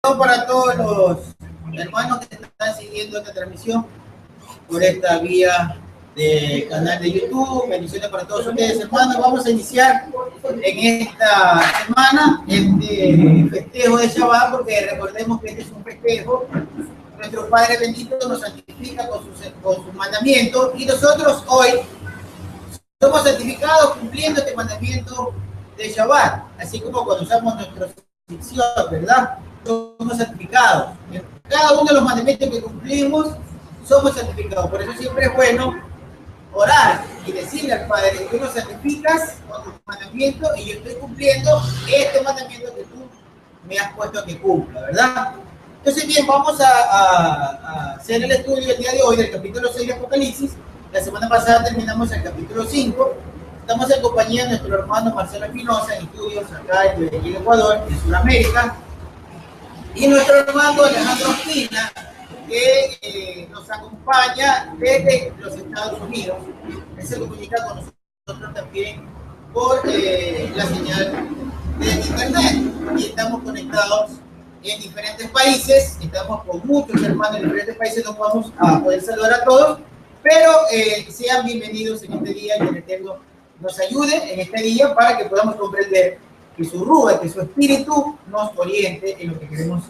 Para todos los hermanos que están siguiendo esta transmisión por esta vía de canal de YouTube. Bendiciones para todos ustedes, hermanos. Vamos a iniciar en esta semana este festejo de Shabbat, porque recordemos que este es un festejo. Nuestro Padre bendito nos santifica con sus mandamientos, y nosotros hoy somos santificados cumpliendo este mandamiento de Shabbat, así como cuando usamos nuestra ficción, ¿verdad? Somos santificados. En cada uno de los mandamientos que cumplimos, somos santificados. Por eso siempre es bueno orar y decirle al Padre que tú nos santificas con tus mandamientos, y yo estoy cumpliendo este mandamiento que tú me has puesto a que cumpla, ¿verdad? Entonces, bien, vamos a hacer el estudio el día de hoy del capítulo 6 de Apocalipsis. La semana pasada terminamos el capítulo 5. Estamos en compañía de nuestro hermano Marcelo Espinosa, en estudios acá en Ecuador, en Sudamérica. Y nuestro hermano Alejandro Espina, que nos acompaña desde los Estados Unidos. Él se comunica con nosotros también por la señal de internet. Y estamos conectados en diferentes países. Estamos con muchos hermanos en diferentes países. No vamos a poder saludar a todos, pero sean bienvenidos en este día, y el Eterno nos ayude en este día para que podamos comprender que su Rúa, que su espíritu nos oriente en lo que queremos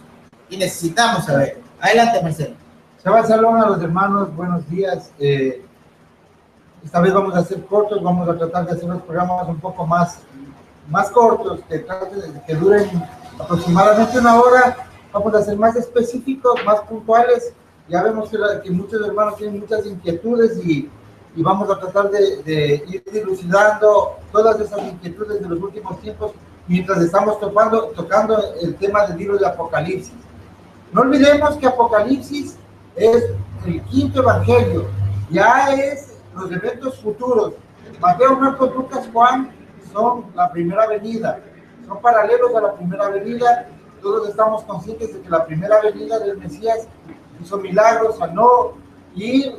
y necesitamos saber. Adelante, Marcelo. Shabbat Shalom a los hermanos, buenos días. Esta vez vamos a ser cortos, vamos a tratar de hacer unos programas un poco más cortos, que duren aproximadamente una hora. Vamos a ser más específicos, más puntuales. Ya vemos que muchos hermanos tienen muchas inquietudes, y vamos a tratar de ir dilucidando todas esas inquietudes de los últimos tiempos mientras estamos tocando el tema del libro de Apocalipsis. No olvidemos que Apocalipsis es el quinto evangelio, ya es los eventos futuros. Mateo, Marcos, Lucas, Juan son la primera venida, son paralelos a la primera venida. Todos estamos conscientes de que la primera venida del Mesías hizo milagros, sanó y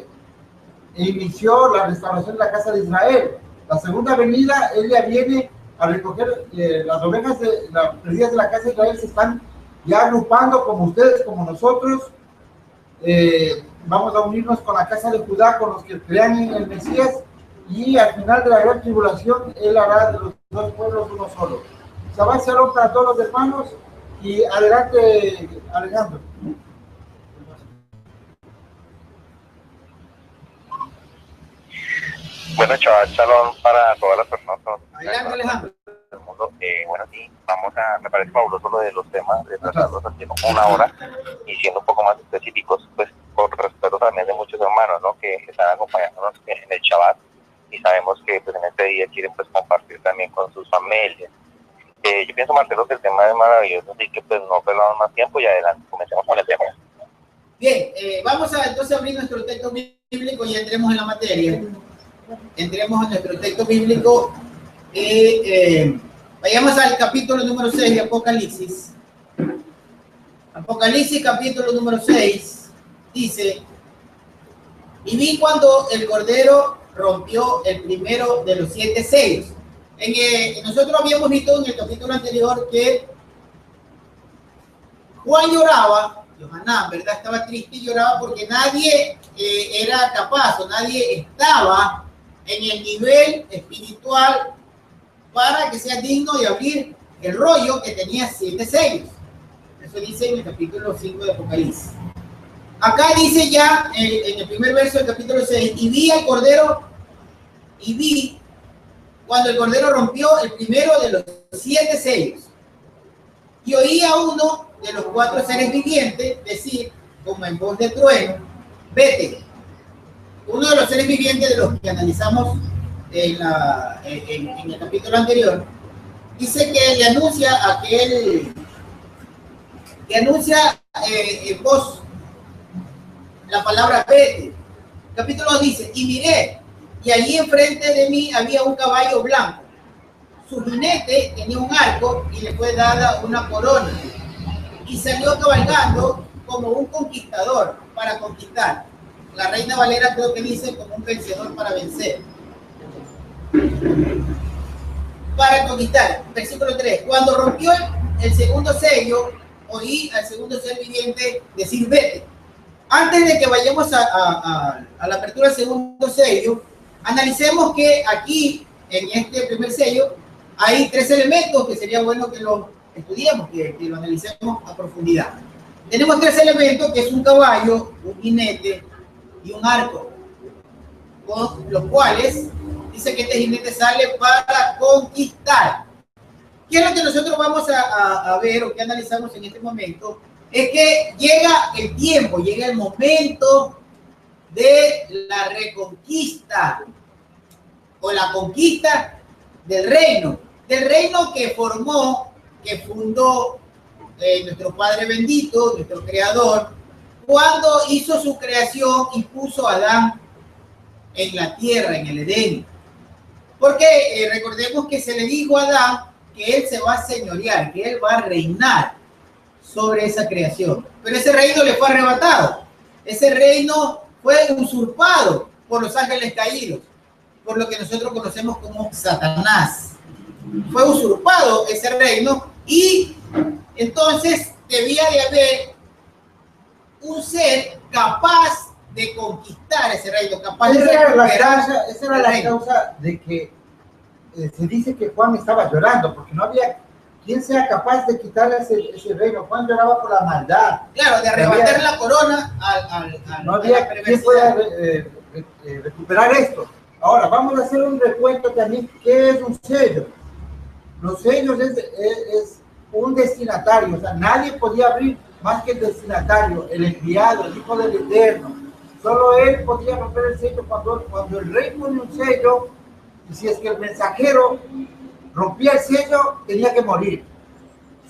inició la restauración de la casa de Israel. La segunda venida, él ya viene a recoger las ovejas perdidas de la casa de Israel. Se están ya agrupando, como ustedes, como nosotros. Vamos a unirnos con la casa de Judá, con los que crean en el Mesías, y al final de la gran tribulación, él hará de los dos pueblos uno solo. Shabbat Shalom para todos los hermanos, y adelante, Alejandro. Bueno, Shabbat Shalom para todas las personas Adelante, Alejandro. del mundo. Bueno, sí, me parece fabuloso lo de los temas, de tratarlos haciendo una hora y siendo un poco más específicos, pues por respeto también de muchos hermanos, ¿no?, que están acompañándonos en el Shabbat, y sabemos que pues en este día quieren pues compartir también con sus familias. Yo pienso, Marcelo, que el tema es maravilloso, así que pues no perdamos más tiempo y adelante, comencemos con el tema. Bien, vamos a entonces abrir nuestro texto bíblico y entremos en la materia. Entremos en nuestro texto bíblico. Vayamos al capítulo número 6 de Apocalipsis. Apocalipsis, capítulo número 6, dice: y vi cuando el Cordero rompió el primero de los 7 sellos. Nosotros habíamos visto en el capítulo anterior que Juan lloraba, Yohanan, ¿verdad? Estaba triste y lloraba porque nadie era capaz, o nadie estaba en el nivel espiritual para que sea digno de abrir el rollo que tenía 7 sellos. Eso dice en el capítulo 5 de Apocalipsis. Acá dice ya en el primer verso del capítulo 6: y vi al Cordero, y vi cuando el Cordero rompió el primero de los 7 sellos, y oí a uno de los 4 seres vivientes decir, como en voz de trueno: vete. Uno de los seres vivientes de los que analizamos en el capítulo anterior, dice que le anuncia en voz la palabra vete. El capítulo 2 dice: y miré, y allí enfrente de mí había un caballo blanco. Su jinete tenía un arco y le fue dada una corona, y salió cabalgando como un conquistador para conquistar. La Reina Valera creo que dice como un vencedor para vencer. Para conquistar. Versículo 3. Cuando rompió el segundo sello, oí al segundo ser viviente decir vete. Antes de que vayamos a la apertura del segundo sello, analicemos que aquí, en este primer sello, hay 3 elementos que sería bueno que lo estudiemos, que lo analicemos a profundidad. Tenemos 3 elementos, que es un caballo, un jinete y un arco, con los cuales dice que este jinete sale para conquistar. ¿Qué es lo que nosotros vamos a ver o que analizamos en este momento? Es que llega el tiempo, llega el momento de la reconquista o la conquista del reino que formó, que fundó nuestro Padre bendito, nuestro Creador, cuando hizo su creación y puso a Adán en la tierra, en el Edén. Porque recordemos que se le dijo a Adán que él se va a señorear, que él va a reinar sobre esa creación. Pero ese reino le fue arrebatado. Ese reino fue usurpado por los ángeles caídos, por lo que nosotros conocemos como Satanás. Fue usurpado ese reino y entonces debía de haber un ser capaz de conquistar ese reino, capaz de recuperar. Esa era la causa de que se dice que Juan estaba llorando, porque no había quien sea capaz de quitarle ese reino. Juan lloraba por la maldad. Claro, de arrebatar la corona no había quien pueda recuperar esto. Ahora, vamos a hacer un recuento también. ¿Qué es un sello? Los sellos es un destinatario, o sea, nadie podía abrir más que el destinatario, el enviado, el Hijo del Eterno. Solo él podía romper el sello cuando el rey pone un sello, y si es que el mensajero rompía el sello, tenía que morir.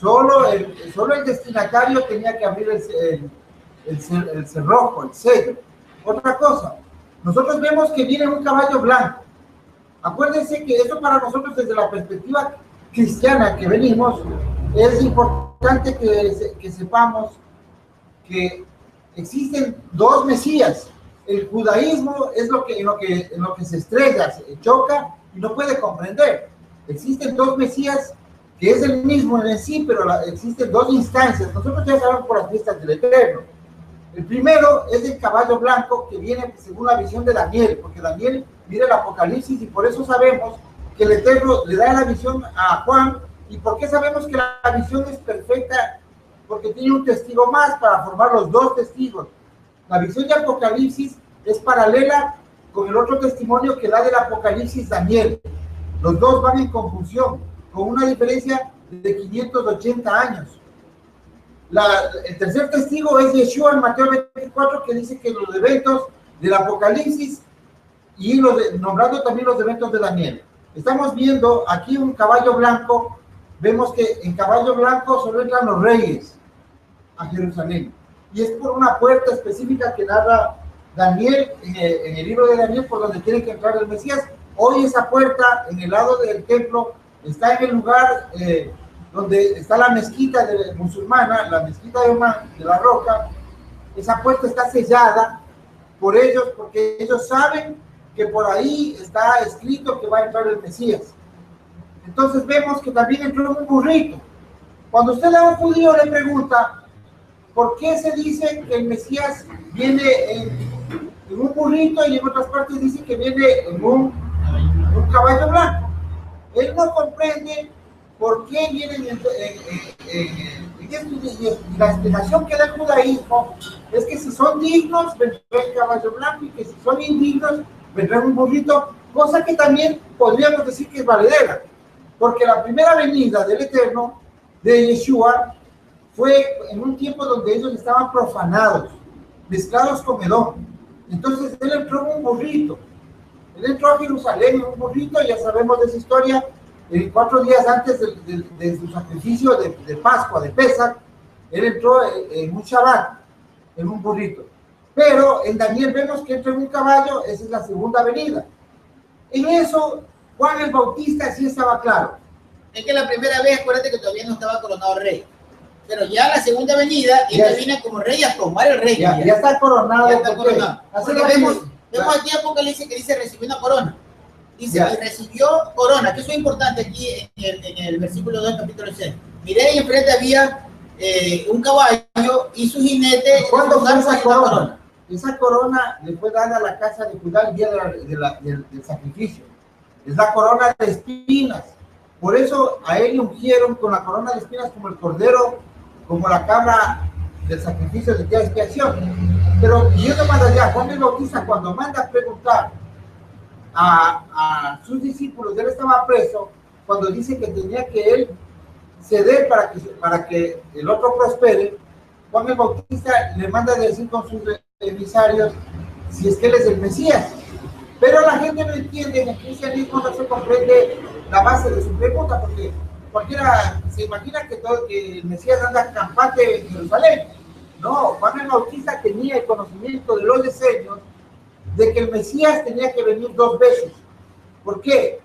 Solo el destinatario tenía que abrir el cerrojo, el sello. Otra cosa, nosotros vemos que viene un caballo blanco. Acuérdense que eso para nosotros desde la perspectiva cristiana que venimos, es importante que sepamos que existen 2 mesías. El judaísmo es en lo que se estrella, se choca y no puede comprender. Existen 2 mesías que es el mismo en sí, pero existen 2 instancias. Nosotros ya sabemos por las fiestas del Eterno. El primero es el caballo blanco que viene según la visión de Daniel, porque Daniel mira el Apocalipsis y por eso sabemos que el Eterno le da la visión a Juan. ¿Y por qué sabemos que la visión es perfecta? Porque tiene un testigo más para formar los 2 testigos. La visión de Apocalipsis es paralela con el otro testimonio que da del Apocalipsis Daniel. Los 2 van en conjunción, con una diferencia de 580 años. El tercer testigo es Yeshua en Mateo 24, que dice que los eventos del Apocalipsis y nombrando también los eventos de Daniel. Estamos viendo aquí un caballo blanco. Vemos que en caballo blanco solo entran los reyes a Jerusalén. Y es por una puerta específica que narra Daniel, en el libro de Daniel, por donde tiene que entrar el Mesías. Hoy esa puerta, en el lado del templo, está en el lugar donde está la mezquita musulmana, la mezquita de la Roca. Esa puerta está sellada por ellos, porque ellos saben que por ahí está escrito que va a entrar el Mesías. Entonces vemos que también entró un burrito. Cuando usted a un judío le pregunta por qué se dice que el Mesías viene en un burrito y en otras partes dice que viene en un caballo blanco, él no comprende por qué vienen en la explicación que da el judaísmo es que si son dignos vendrá el caballo blanco y que si son indignos vendrá un burrito, cosa que también podríamos decir que es valedera. Porque la primera venida del Eterno, de Yeshua, fue en un tiempo donde ellos estaban profanados, mezclados con Edom. Entonces él entró en un burrito. Él entró a Jerusalén en un burrito, ya sabemos de esa historia, 4 días antes de su sacrificio de Pascua, de Pesach, él entró en un Shabbat, en un burrito. Pero en Daniel vemos que entra en un caballo, esa es la segunda venida. En eso, Juan el Bautista sí estaba claro. Es que la primera vez, acuérdate que todavía no estaba coronado rey. Pero ya la segunda venida, él viene como rey a tomar el rey. Ya está coronado. Ya está coronado. Así vemos aquí Apocalipsis que dice recibió una corona. Dice, y recibió corona, que eso es importante aquí en el versículo 2, capítulo 6. Miré y enfrente había un caballo y su jinete. ¿Cuándo fue esa corona? Esa corona le fue dada a la casa de Judá el día del sacrificio. Es la corona de espinas. Por eso a él le ungieron con la corona de espinas como el cordero, como la cabra del sacrificio del día de expiación. Pero yendo más allá, Juan el Bautista, cuando manda a preguntar a sus discípulos, él estaba preso, cuando dice que tenía que él ceder para que el otro prospere, Juan el Bautista le manda a decir con sus emisarios si es que él es el Mesías. Pero la gente no entiende, en el cristianismo no se comprende la base de su pregunta, porque cualquiera se imagina que el Mesías anda campante en Jerusalén. No, Juan el Bautista tenía el conocimiento de los diseños de que el Mesías tenía que venir 2 veces. ¿Por qué?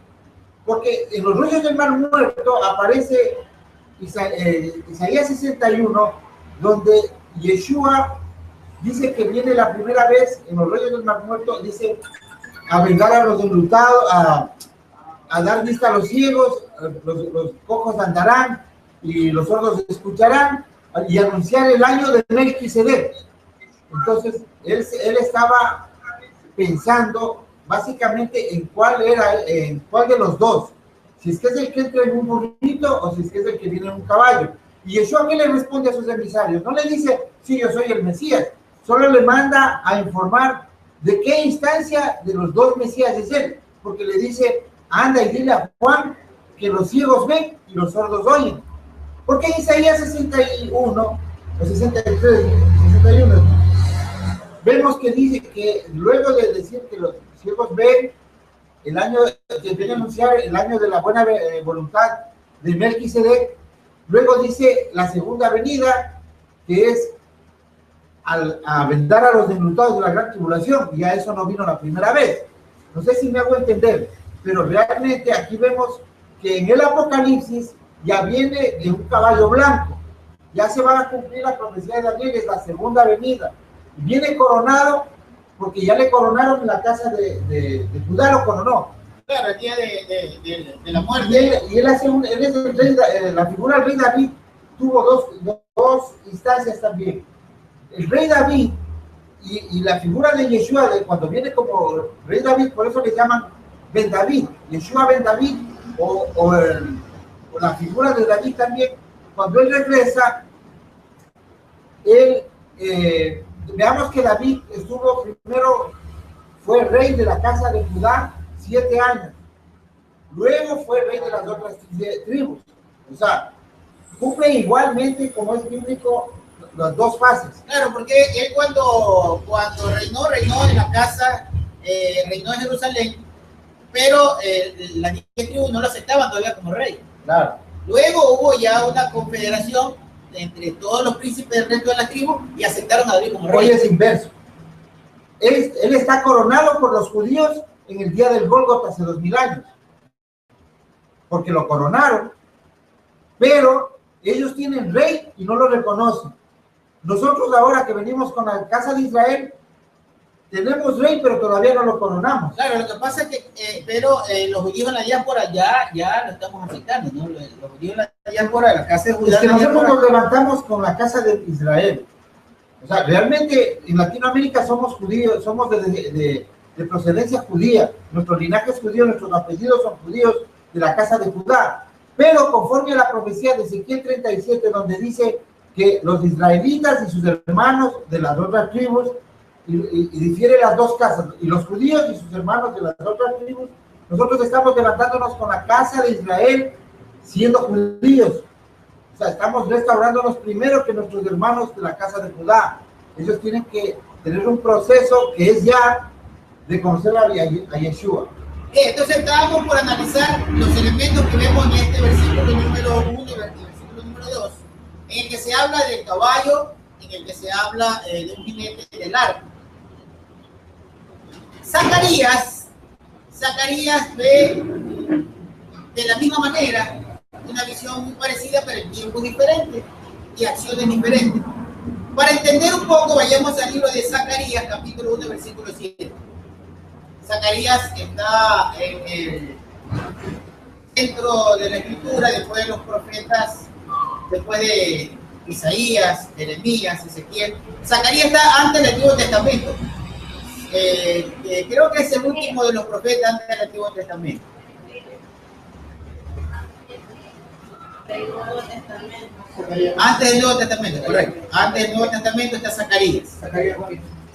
Porque en los rollos del Mar Muerto aparece Isaías 61, donde Yeshua dice que viene la primera vez en los rollos del Mar Muerto, dice a vengar a los enlutados, a dar vista a los ciegos, los cojos andarán y los sordos escucharán, y anunciar el año de Melquisedec. Entonces él estaba pensando básicamente en cuál de los dos, si es que es el que entra en un burrito o si es que es el que viene en un caballo. Y Yeshua, ¿qué le responde a sus emisarios? No le dice, sí, yo soy el Mesías, solo le manda a informar de qué instancia de los 2 Mesías es él, porque le dice, anda y dile a Juan que los ciegos ven y los sordos oyen. Porque en Isaías 61 o 63, 61, vemos que dice que luego de decir que los ciegos ven, el año que viene a anunciar el año de la buena voluntad de Melquisedec, luego dice la segunda venida, que es a vendar a los enlutados de la gran tribulación, y a eso no vino la primera vez. No sé si me hago entender, pero realmente aquí vemos que en el Apocalipsis ya viene de un caballo blanco, ya se va a cumplir la profecía de Daniel, es la segunda venida, viene coronado, porque ya le coronaron en la casa de Judá, lo coronó. Claro, el día de la muerte. Y él es el rey, la figura del rey David tuvo dos instancias también. El rey David y la figura de Yeshua, cuando viene como rey David, por eso le llaman Ben David, Yeshua Ben David, o la figura de David también, cuando él regresa, veamos que David fue rey de la casa de Judá 7 años, luego fue rey de las otras tribus, o sea, cumple igualmente, como es bíblico, las 2 fases. Claro, porque él cuando reinó en la casa, reinó en Jerusalén, pero las 10 tribus no lo aceptaban todavía como rey. Claro. Luego hubo ya una confederación entre todos los príncipes del resto de las tribus y aceptaron a David como rey. Hoy es inverso. Él está coronado por los judíos en el día del Gólgota hace 2000 años, porque lo coronaron, pero ellos tienen rey y no lo reconocen. Nosotros ahora que venimos con la casa de Israel, tenemos rey, pero todavía no lo coronamos. Claro, lo que pasa es que, los judíos en la diáspora ya lo estamos aceptando, ¿no? Los judíos en la diáspora, de la casa de Judá. Es que nosotros nos levantamos con la casa de Israel. O sea, realmente en Latinoamérica somos judíos, somos de procedencia judía. Nuestro linaje es judío, nuestros apellidos son judíos de la casa de Judá. Pero conforme a la profecía de Ezequiel 37, donde dice que los israelitas y sus hermanos de las otras tribus, y difiere las 2 casas, y los judíos y sus hermanos de las otras tribus, nosotros estamos levantándonos con la casa de Israel siendo judíos. O sea, estamos restaurándonos primero que nuestros hermanos de la casa de Judá. Ellos tienen que tener un proceso que es ya de conocer a Yeshua. Entonces estábamos por analizar los elementos que vemos en este versículo número 1 y versículo número 2, en el que se habla del caballo, en el que se habla de un jinete del arco. Zacarías ve de la misma manera una visión muy parecida, pero en tiempos diferentes y acciones diferentes. Para entender un poco, vayamos al libro de Zacarías, capítulo 1, versículo 7. Zacarías está en el centro de la escritura, después de los profetas, después de Isaías, Jeremías, Ezequiel. Zacarías está antes del Antiguo Testamento. Creo que es el último de los profetas antes del Antiguo Testamento. Antes del Nuevo Testamento, correcto. Antes del Nuevo Testamento está Zacarías.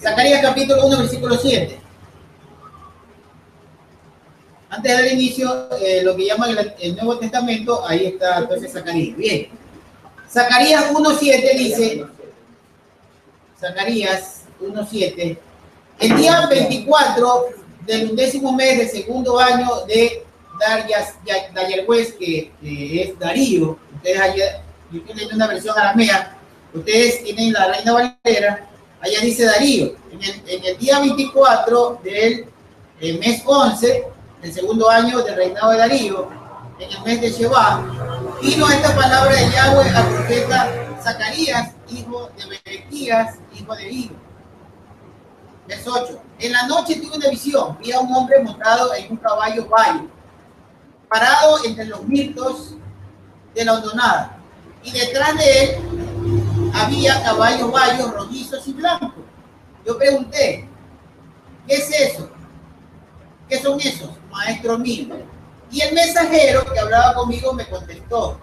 Zacarías capítulo 1, versículo 7. Antes de dar inicio, lo que llaman el Nuevo Testamento, ahí está entonces Zacarías. Bien. Zacarías 1.7 dice, Zacarías 1.7, el día 24 del 11º mes del segundo año de Dayerhues, que es Darío. Ustedes allá, yo estoy leyendo una versión aramea, ustedes tienen la Reina Valera, allá dice Darío. En el día 24 del mes 11, el segundo año del reinado de Darío, en el mes de Sheba, vino esta palabra de Yahweh al profeta Zacarías, hijo de Berequías, hijo de Ido. Verso 8. En la noche tuve una visión, vi a un hombre montado en un caballo bayo, parado entre los mirtos de la hondonada, y detrás de él había caballos bayos rojizos y blancos. Yo pregunté, ¿qué es eso? ¿Qué son esos, maestro mío? Y el mensajero que hablaba conmigo me contestó,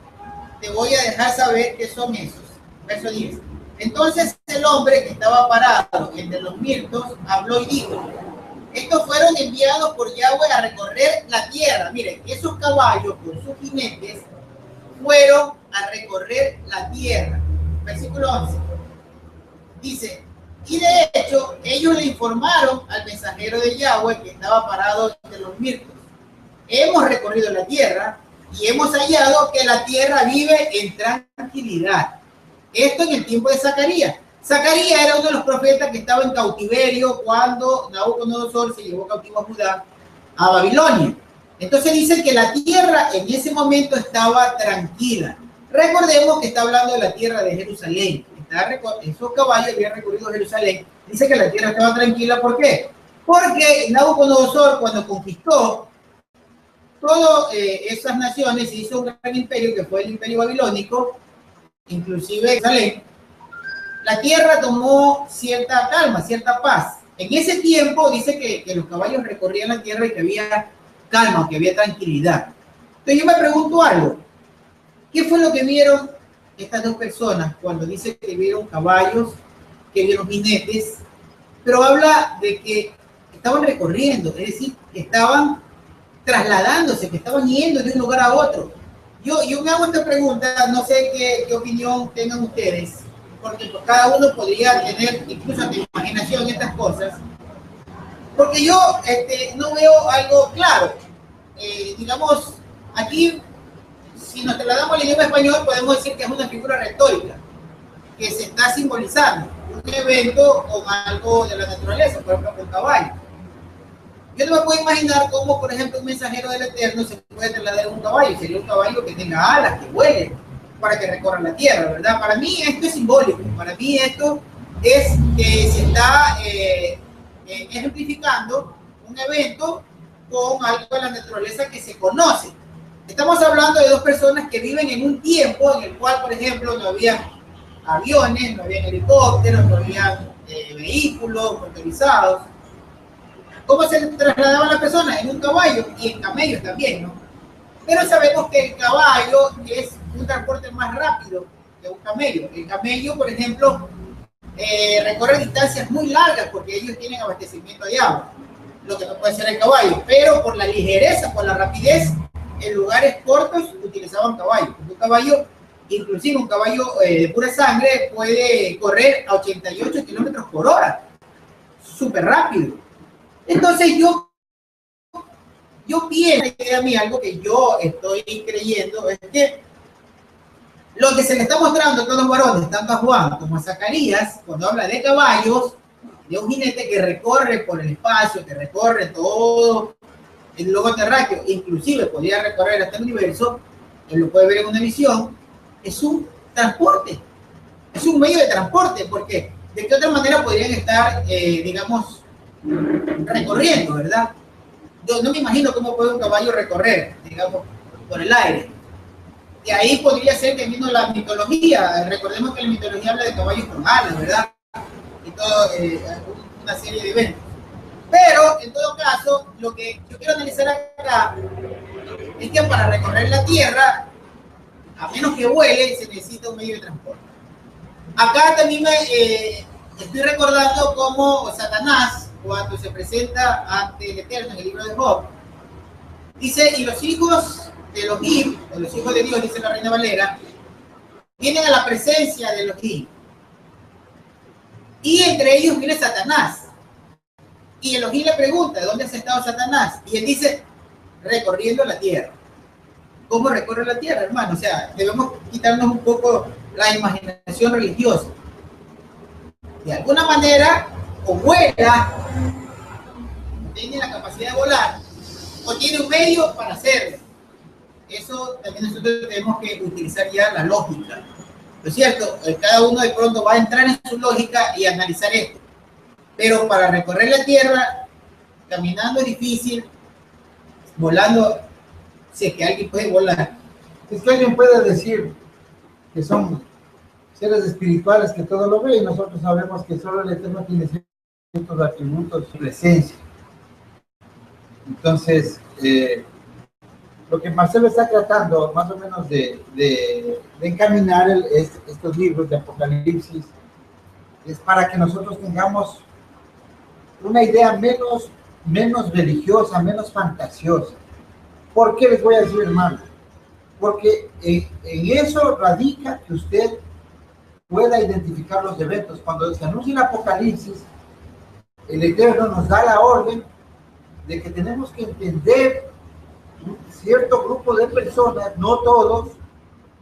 te voy a dejar saber qué son esos. Verso 10. Entonces el hombre que estaba parado entre los mirtos habló y dijo, estos fueron enviados por Yahweh a recorrer la tierra. Miren, esos caballos con sus jinetes fueron a recorrer la tierra. Versículo 11. Dice, y de hecho ellos le informaron al mensajero de Yahweh que estaba parado entre los mirtos. Hemos recorrido la tierra y hemos hallado que la tierra vive en tranquilidad. Esto en el tiempo de Zacarías. Zacarías era uno de los profetas que estaba en cautiverio cuando Nabucodonosor se llevó cautivo a Judá, a Babilonia. Entonces dice que la tierra en ese momento estaba tranquila. Recordemos que está hablando de la tierra de Jerusalén. Esos caballos habían recorrido Jerusalén. Dice que la tierra estaba tranquila. ¿Por qué? Porque Nabucodonosor, cuando conquistó todas esas naciones, se hizo un gran imperio que fue el imperio babilónico, inclusive Jerusalén. La tierra tomó cierta calma, cierta paz. En ese tiempo dice que los caballos recorrían la tierra y que había calma, que había tranquilidad. Entonces yo me pregunto algo. ¿Qué fue lo que vieron estas dos personas cuando dice que vieron caballos, que vieron jinetes? Pero habla de que estaban recorriendo, es decir, que estaban trasladándose, que estaban yendo de un lugar a otro. Yo me hago esta pregunta, no sé qué opinión tengan ustedes, porque pues, cada uno podría tener incluso de imaginación estas cosas, porque yo no veo algo claro. Digamos, aquí, si nos trasladamos al idioma español, podemos decir que es una figura retórica, que se está simbolizando un evento con algo de la naturaleza, por ejemplo, con caballo. Yo no me puedo imaginar cómo, por ejemplo, un mensajero del Eterno se puede trasladar en un caballo. Sería un caballo que tenga alas, que vuele, para que recorra la tierra, ¿verdad? Para mí esto es simbólico. Para mí esto es que se está ejemplificando un evento con algo de la naturaleza que se conoce. Estamos hablando de dos personas que viven en un tiempo en el cual, por ejemplo, no había aviones, no había helicópteros, no había vehículos motorizados. ¿Cómo se trasladaban las personas? En un caballo y en camellos también, ¿no? Pero sabemos que el caballo es un transporte más rápido que un camello. El camello, por ejemplo, recorre distancias muy largas porque ellos tienen abastecimiento de agua, lo que no puede ser el caballo. Pero por la ligereza, por la rapidez, en lugares cortos utilizaban caballo. Un caballo, inclusive un caballo de pura sangre, puede correr a 88 kilómetros por hora. Súper rápido. Entonces yo pienso, a mí algo que yo estoy creyendo es que lo que se le está mostrando a todos los varones, tanto a Juan como a Zacarías, cuando habla de caballos, de un jinete que recorre por el espacio, que recorre todo el globo terráqueo, inclusive podría recorrer hasta el universo, él lo puede ver en una visión, es un transporte, es un medio de transporte, porque de qué otra manera podrían estar, digamos, recorriendo, ¿verdad? Yo no me imagino cómo puede un caballo recorrer, digamos, por el aire. De ahí podría ser que vino la mitología. Recordemos que la mitología habla de caballos con alas, ¿verdad? Y todo, una serie de eventos. Pero, en todo caso, lo que yo quiero analizar acá es que para recorrer la Tierra, a menos que vuele, se necesita un medio de transporte. Acá también estoy recordando cómo Satanás, cuando se presenta ante el Eterno en el libro de Job, dice, y los hijos de Elohim, o los hijos de Dios, dice la Reina Valera, vienen a la presencia de Elohim. Y entre ellos viene Satanás. Y Elohim le pregunta, ¿dónde has estado, Satanás? Y él dice, recorriendo la tierra. ¿Cómo recorre la tierra, hermano? O sea, debemos quitarnos un poco la imaginación religiosa. De alguna manera, o vuela, tiene la capacidad de volar, o tiene un medio para hacerlo. Eso también nosotros tenemos que utilizar ya la lógica. ¿No es cierto? Cada uno de pronto va a entrar en su lógica y analizar esto. Pero para recorrer la tierra, caminando es difícil, volando, si es que alguien puede volar. Es que alguien puede decir que son seres espirituales que todo lo ven, y nosotros sabemos que solo el Eterno tiene ciertos atributos, su presencia. Entonces, lo que Marcelo está tratando más o menos de encaminar estos libros de Apocalipsis es para que nosotros tengamos una idea menos religiosa, menos fantasiosa. ¿Por qué les voy a decir, hermano? Porque en eso radica que usted pueda identificar los eventos. Cuando se anuncia el Apocalipsis, el Eterno nos da la orden de que tenemos que entender un cierto grupo de personas, no todos,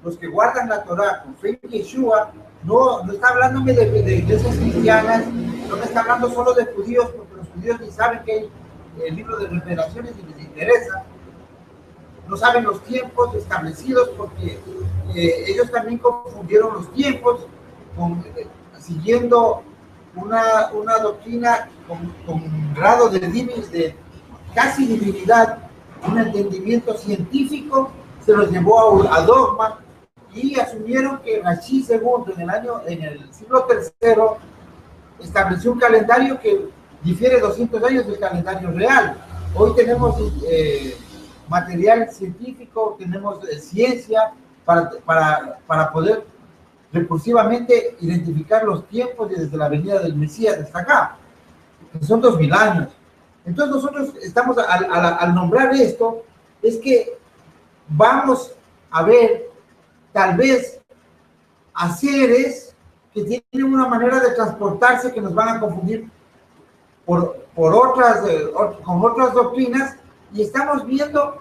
los que guardan la Torah con fe en Yeshua. No está hablándome de iglesias cristianas, no me está hablando solo de judíos, porque los judíos ni saben que hay el libro de Revelaciones y les interesa. No saben los tiempos establecidos porque ellos también confundieron los tiempos siguiendo una doctrina con grado de casi divinidad, un entendimiento científico, se los llevó a dogma y asumieron que Rashi II en el siglo III estableció un calendario que difiere 200 años del calendario real. Hoy tenemos material científico, tenemos ciencia para poder recursivamente identificar los tiempos desde la venida del Mesías hasta acá, que son 2000 años. Entonces nosotros estamos, al nombrar esto, es que vamos a ver tal vez a seres que tienen una manera de transportarse que nos van a confundir con otras doctrinas, y estamos viendo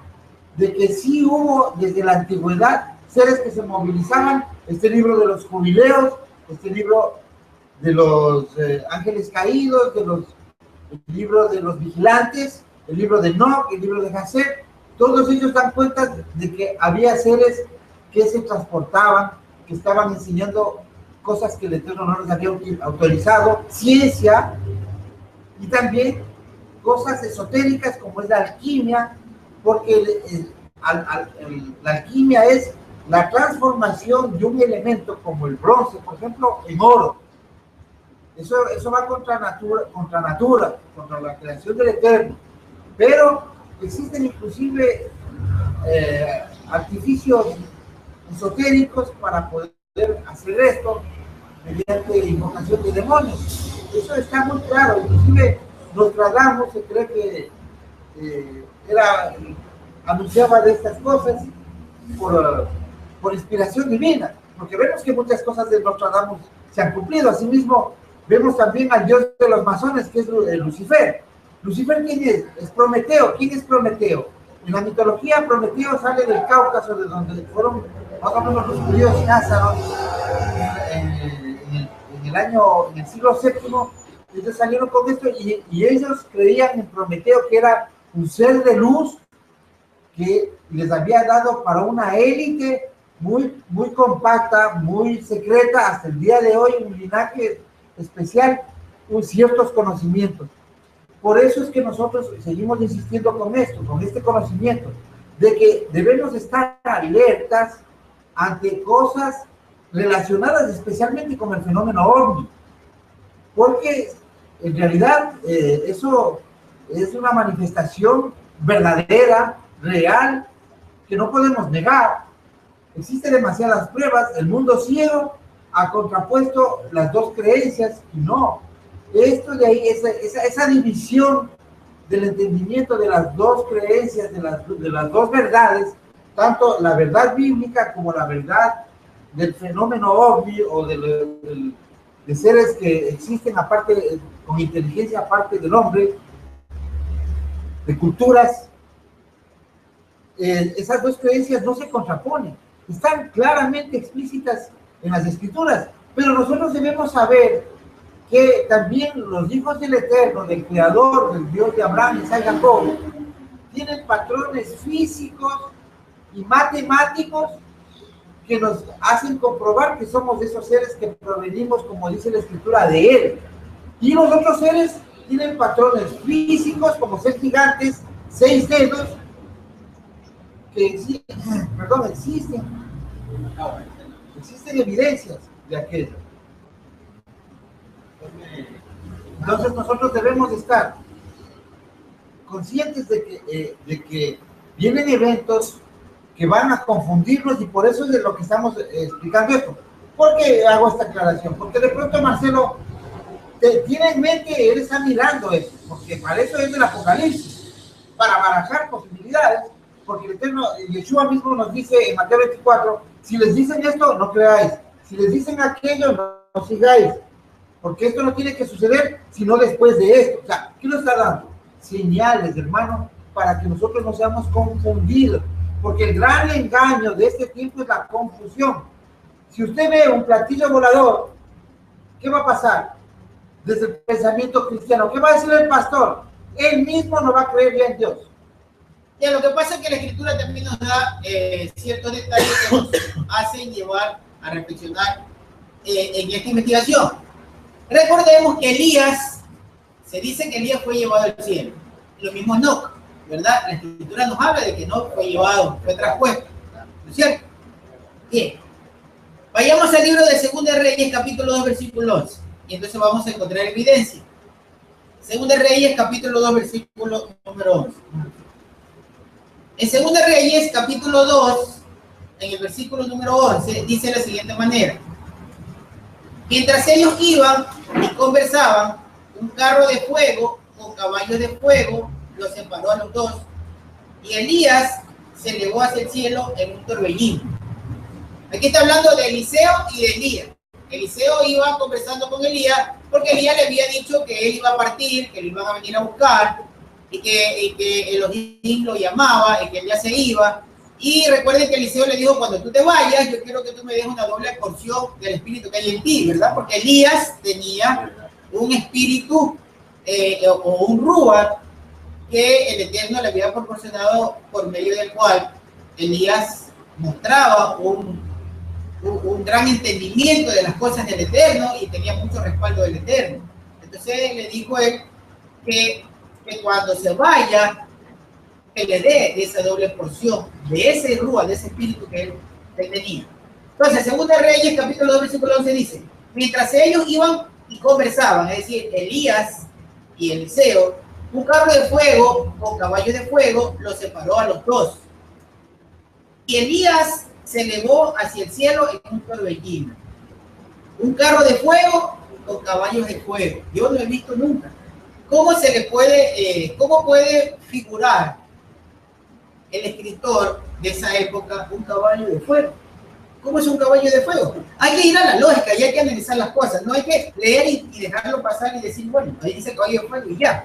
de que sí hubo desde la antigüedad seres que se movilizaban. Este libro de los jubileos, este libro de los ángeles caídos, el libro de los vigilantes, el libro de Enoch, el libro de Jasher, todos ellos dan cuenta de que había seres que se transportaban, que estaban enseñando cosas que el Eterno no les había autorizado, ciencia, y también cosas esotéricas como es la alquimia, porque la alquimia es la transformación de un elemento como el bronce, por ejemplo, en oro. Eso va contra la creación del Eterno. Pero existen inclusive artificios esotéricos para poder hacer esto mediante invocación de demonios. Eso está muy claro. Inclusive Nostradamus se cree que anunciaba de estas cosas por inspiración divina, porque vemos que muchas cosas de Nostradamus se han cumplido. Asimismo, vemos también al dios de los masones, que es Lucifer. ¿Lucifer quién es? Es Prometeo. ¿Quién es Prometeo? En la mitología, Prometeo sale del Cáucaso, de donde fueron más o menos los judíos názaros en el siglo VII. Ellos salieron con esto y ellos creían en Prometeo, que era un ser de luz que les había dado para una élite muy, muy compacta, muy secreta, hasta el día de hoy, un linaje especial, ciertos conocimientos. Por eso es que nosotros seguimos insistiendo con esto, con este conocimiento, de que debemos estar alertas ante cosas relacionadas especialmente con el fenómeno ovni, porque en realidad eso es una manifestación verdadera, real, que no podemos negar. Existen demasiadas pruebas. El mundo ciego ha contrapuesto las dos creencias y no. Esto de ahí, esa división del entendimiento de las dos creencias, de las dos verdades, tanto la verdad bíblica como la verdad del fenómeno ovni o de seres que existen aparte, con inteligencia aparte del hombre, de culturas, esas dos creencias no se contraponen, están claramente explícitas en las escrituras, pero nosotros debemos saber que también los hijos del Eterno, del Creador, del Dios de Abraham, Isaac y Jacob, tienen patrones físicos y matemáticos que nos hacen comprobar que somos esos seres que provenimos, como dice la escritura, de Él. Y los otros seres tienen patrones físicos, como ser gigantes, 6 dedos, que existen evidencias de aquello. Entonces nosotros debemos estar conscientes de que vienen eventos que van a confundirnos, y por eso es de lo que estamos explicando esto. ¿Por qué hago esta aclaración? Porque de pronto, Marcelo, tiene en mente, él está mirando eso, porque para eso es el Apocalipsis, para barajar posibilidades, porque el Eterno, Yeshua mismo nos dice en Mateo 24, si les dicen esto, no creáis, si les dicen aquello, no sigáis, porque esto no tiene que suceder sino después de esto. O sea, ¿qué nos está dando? Señales, hermano, para que nosotros no seamos confundidos, porque el gran engaño de este tiempo es la confusión. Si usted ve un platillo volador, ¿qué va a pasar? Desde el pensamiento cristiano, ¿qué va a decir el pastor? Él mismo no va a creer ya en Dios. Ya, lo que pasa es que la Escritura también nos da ciertos detalles que nos hacen llevar a reflexionar en esta investigación. Recordemos que Elías, se dice que Elías fue llevado al cielo. Lo mismo Enoc, ¿verdad? La Escritura nos habla de que Enoc fue llevado, fue traspuesto, ¿no es cierto? Bien. Vayamos al libro de Segunda de Reyes, capítulo 2, versículo 11. Y entonces vamos a encontrar evidencia. Segunda de Reyes, capítulo 2, versículo número 11. En Segunda de Reyes, capítulo 2, en el versículo número 11, dice de la siguiente manera. Mientras ellos iban y conversaban, un carro de fuego con caballos de fuego los separó a los dos, y Elías se elevó hacia el cielo en un torbellino. Aquí está hablando de Eliseo y de Elías. Eliseo iba conversando con Elías porque Elías le había dicho que él iba a partir, que lo iban a venir a buscar, y que Elohim lo llamaba, y que él ya se iba. Y recuerden que Eliseo le dijo, cuando tú te vayas, yo quiero que tú me des una doble porción del espíritu que hay en ti, ¿verdad? Porque Elías tenía un espíritu o un rúa que el Eterno le había proporcionado, por medio del cual Elías mostraba un gran entendimiento de las cosas del Eterno y tenía mucho respaldo del Eterno. Entonces le dijo él que cuando se vaya, que le dé esa doble porción de ese rúa, de ese espíritu que él tenía. Entonces, Segunda de Reyes, capítulo 2, versículo 11 dice, mientras ellos iban y conversaban, es decir, Elías y Eliseo, un carro de fuego con caballos de fuego los separó a los dos. Y Elías se elevó hacia el cielo en un torbellino. Un carro de fuego con caballos de fuego. Yo no he visto nunca. ¿Cómo puede figurar el escritor de esa época un caballo de fuego? ¿Cómo es un caballo de fuego? Hay que ir a la lógica y hay que analizar las cosas. No hay que leer y dejarlo pasar y decir, bueno, ahí dice caballo de fuego y ya.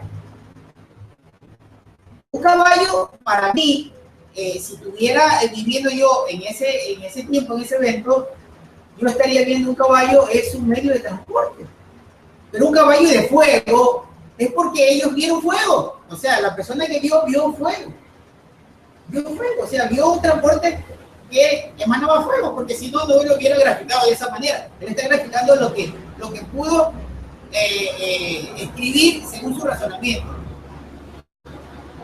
Un caballo, para mí, si estuviera viviendo yo en ese tiempo, en ese evento, yo estaría viendo un caballo, es un medio de transporte. Pero un caballo de fuego es porque ellos vieron fuego. O sea, la persona que vio fuego. Vio fuego, o sea, vio un transporte que emanaba fuego, porque si no, no lo hubiera graficado de esa manera. Él está graficando lo que pudo escribir según su razonamiento.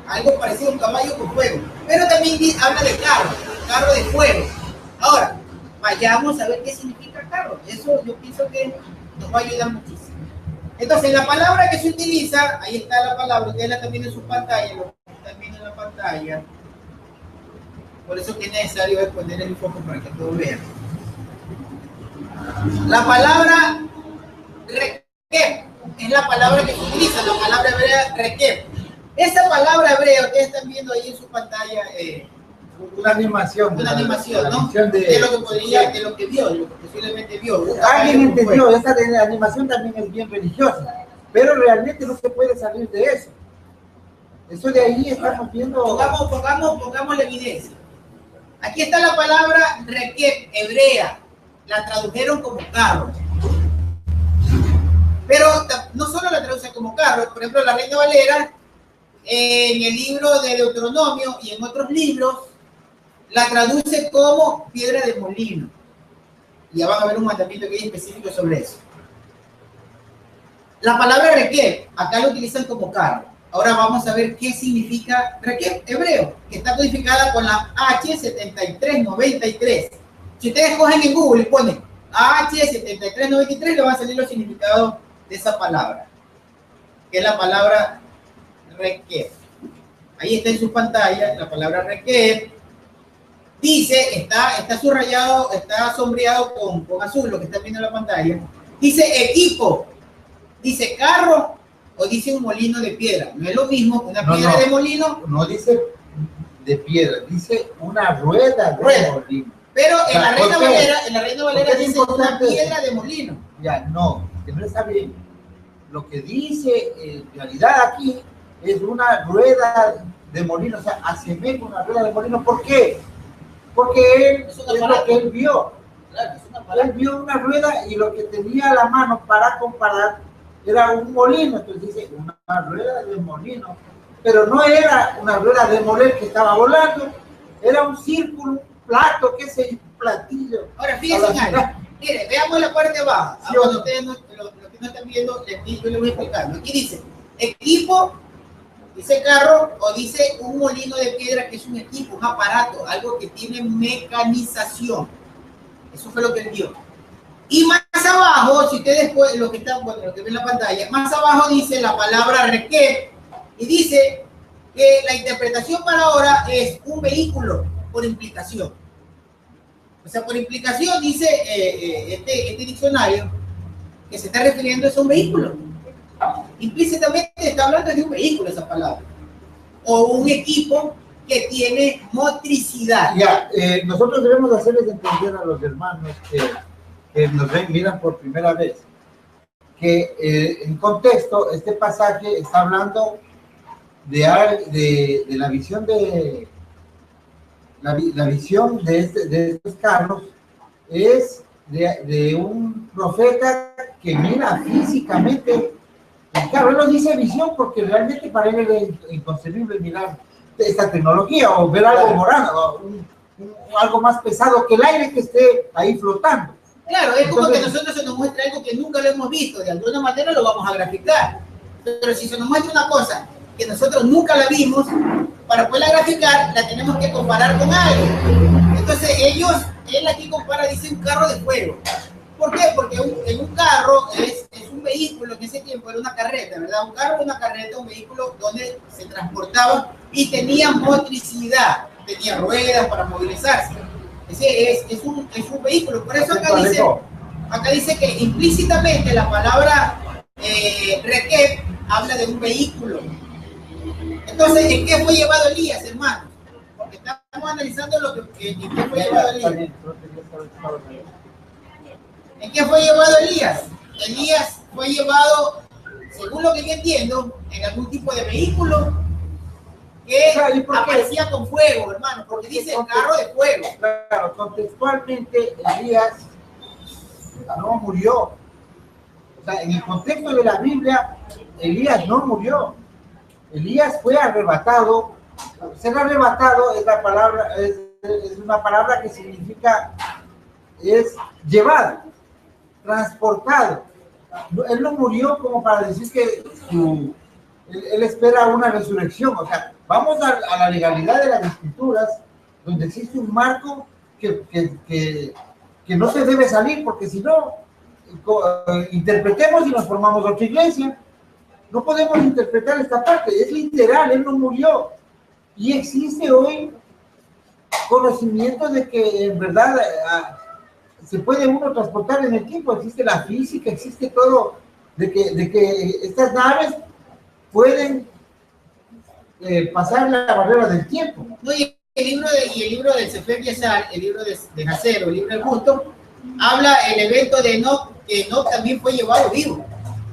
Algo parecido a un caballo con fuego. Pero también habla de carro de fuego. Ahora, vayamos a ver qué significa carro. Eso yo pienso que nos va a ayudar muchísimo. Entonces, la palabra que se utiliza, ahí está la palabra, ustedes la están viendo en su pantalla, lo están viendo en la pantalla. Por eso que es necesario poner el foco para que todos vean. La palabra requeb es la palabra que se utiliza, la palabra hebrea requeb. Esa palabra hebrea, ustedes están viendo ahí en su pantalla, una animación, ¿no? De lo que podría, de lo que vio, de lo que posiblemente vio. Alguien entendió, esta animación también es bien religiosa, pero realmente no se puede salir de eso. Eso de ahí estamos viendo. Pongamos la evidencia. Aquí está la palabra requeb, hebrea. La tradujeron como carro. Pero no solo la traducen como carro, por ejemplo, la Reina Valera, en el libro de Deuteronomio y en otros libros, la traduce como piedra de molino. Y ya van a ver un mandamiento que es específico sobre eso. La palabra requeb, acá lo utilizan como carro. Ahora vamos a ver qué significa requeb hebreo, que está codificada con la H7393. Si ustedes cogen en Google y ponen H7393, le van a salir los significados de esa palabra, que es la palabra requeb. Ahí está en su pantalla la palabra requeb. Dice, está subrayado, está sombreado con azul, lo que están viendo en la pantalla. Dice equipo, dice carro o dice un molino de piedra. No es lo mismo una piedra de molino. No dice de piedra, dice una rueda de molino. Pero en la Reina Valera dice una piedra de molino. Ya, no, que no está bien. Lo que dice en realidad aquí es una rueda de molino, o sea, asemeja una rueda de molino. ¿Por qué? Porque él, es lo que él vio. Claro, él vio una rueda y lo que tenía a la mano para comparar era un molino. Entonces dice una rueda de molino. Pero no era una rueda de moler que estaba volando, era un círculo, un plato, qué sé, un platillo. Ahora fíjense, mire, veamos la parte baja. Sí, cuando ustedes lo que no están viendo, yo les voy explicando. Aquí dice equipo, dice carro o dice un molino de piedra, que es un equipo, un aparato, algo que tiene mecanización. Eso fue lo que él vio. Y más abajo, si ustedes lo que están, bueno, lo que ven en la pantalla, más abajo dice la palabra requeb y dice que la interpretación para ahora es un vehículo por implicación. O sea, por implicación dice este diccionario que se está refiriendo a un vehículo. Implícitamente está hablando de un vehículo esa palabra. O un equipo que tiene motricidad. Ya, nosotros debemos hacerles entender a los hermanos que nos miran por primera vez que en contexto este pasaje está hablando de la visión de la visión de estos carros es de un profeta que mira físicamente el carro. Él no dice visión porque realmente para él es inconcebible mirar esta tecnología o ver algo morado, algo más pesado que el aire que esté ahí flotando. Claro, es como que nosotros se nos muestra algo que nunca lo hemos visto, de alguna manera lo vamos a graficar. Pero si se nos muestra una cosa que nosotros nunca la vimos, para poderla graficar, la tenemos que comparar con algo. Entonces él aquí compara, dice un carro de fuego. ¿Por qué? Porque en un carro es un vehículo, en ese tiempo era una carreta, ¿verdad? Un carro era una carreta, un vehículo donde se transportaba y tenía motricidad, tenía ruedas para movilizarse. Es un vehículo. Por eso acá dice que implícitamente la palabra requeb habla de un vehículo. Entonces, ¿en qué fue llevado Elías, hermano? Porque estamos analizando en qué fue llevado Elías. ¿En qué fue llevado Elías? Elías fue llevado, según lo que yo entiendo, en algún tipo de vehículo que aparecía con fuego, hermano, porque dice carro de fuego. Claro, contextualmente Elías no murió. O sea, en el contexto de la Biblia, Elías no murió. Elías fue arrebatado. Ser arrebatado es la palabra, es una palabra que significa es llevado, transportado. Él no murió como para decir que él espera una resurrección. O sea, vamos a la legalidad de las escrituras, donde existe un marco que que no se debe salir, porque si no, interpretemos y nos formamos otra iglesia. No podemos interpretar esta parte, es literal, él no murió. Y existe hoy conocimiento de que en verdad se puede uno transportar en el tiempo, existe la física, existe todo, de que estas naves pueden pasar la barrera del tiempo. No, y el libro del Sefer Yasar, el libro de Hazer, el libro del Justo, habla el evento de Enoch, que Enoch también fue llevado vivo.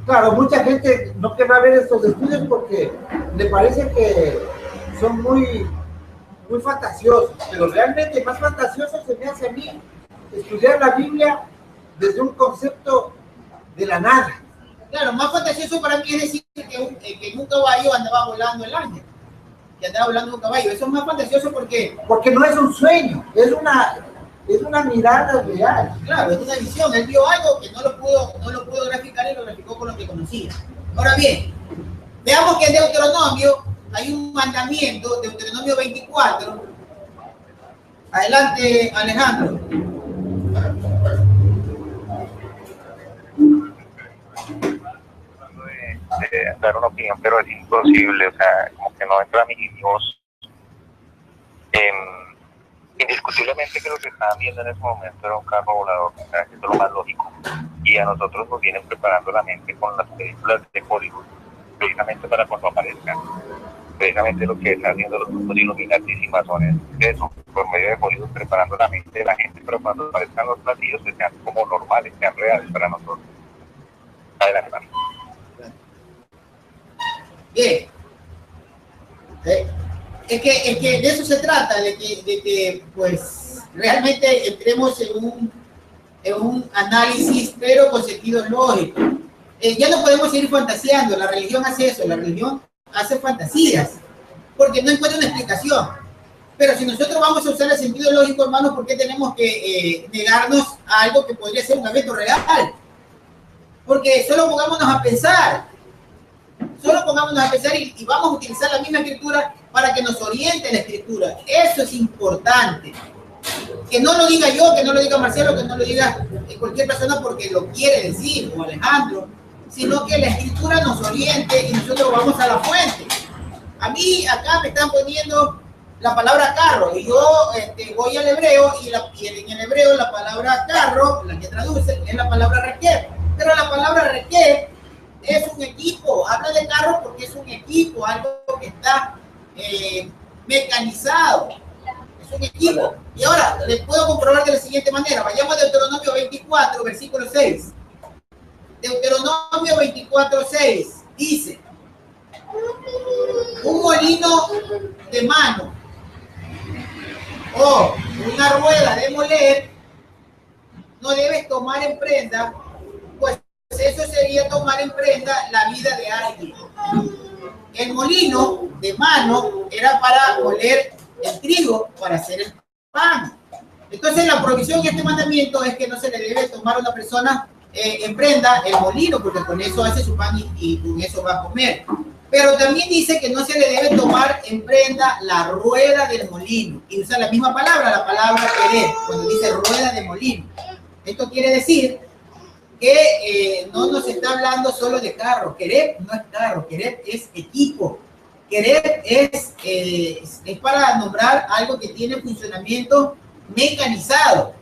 Claro, mucha gente no querrá ver estos estudios porque le parece que son muy fantasiosos, pero realmente más fantasioso se me hace a mí estudiar la Biblia desde un concepto de la nada. Claro, más fantasioso para mí es decir que en un caballo andaba volando el ángel, que andaba volando un caballo. Eso es más fantasioso porque no es un sueño, es una mirada real. Claro, es una visión. Él vio algo que no lo pudo graficar y lo graficó con lo que conocía. Ahora bien, veamos que en Deuteronomio hay un mandamiento, Deuteronomio 24. Adelante, Alejandro. De dar una opinión, pero es imposible, o sea, como que no entra mi voz. Indiscutiblemente que lo que estaban viendo en ese momento era un carro volador, o sea, eso es lo más lógico. Y a nosotros nos vienen preparando la mente con las películas de Hollywood, precisamente para cuando aparezcan. Precisamente lo que están haciendo los grupos iluminatis y masones, eso, por medio de Hollywood, preparando la mente de la gente, pero cuando aparezcan los platillos, que sean como normales, sean reales para nosotros. Adelante, Mario. Bien. Es que de eso se trata, de que pues realmente entremos en un análisis, pero con sentido lógico. Ya no podemos seguir fantaseando, la religión hace eso, la religión hace fantasías, porque no encuentra una explicación. Pero si nosotros vamos a usar el sentido lógico, hermanos, ¿por qué tenemos que negarnos a algo que podría ser un evento real? Porque solo pongámonos a pensar y vamos a utilizar la misma escritura para que nos oriente la escritura. Eso es importante. Que no lo diga yo, que no lo diga Marcelo, que no lo diga cualquier persona porque lo quiere decir, o Alejandro, sino que la escritura nos oriente y nosotros vamos a la fuente. A mí acá me están poniendo la palabra carro y yo voy al hebreo y en el hebreo la palabra carro, la que traduce, es la palabra requer. Pero la palabra requer es un equipo, habla de carro porque es un equipo, algo que está mecanizado, es un equipo. Y ahora les puedo comprobar de la siguiente manera. Vayamos a Deuteronomio 24, versículo 6. Deuteronomio 24, 6 dice: un molino de mano o una rueda de moler no debes tomar en prenda, pues eso sería tomar en prenda la vida de alguien. El molino de mano era para moler el trigo, para hacer el pan. Entonces la provisión de este mandamiento es que no se le debe tomar a una persona en prenda el molino, porque con eso hace su pan y con eso va a comer. Pero también dice que no se le debe tomar en prenda la rueda del molino. Y usa la misma palabra, la palabra querer, cuando dice rueda de molino. Esto quiere decir que no nos está hablando solo de carro. Querer no es carro, querer es equipo. Querer es para nombrar algo que tiene funcionamiento mecanizado.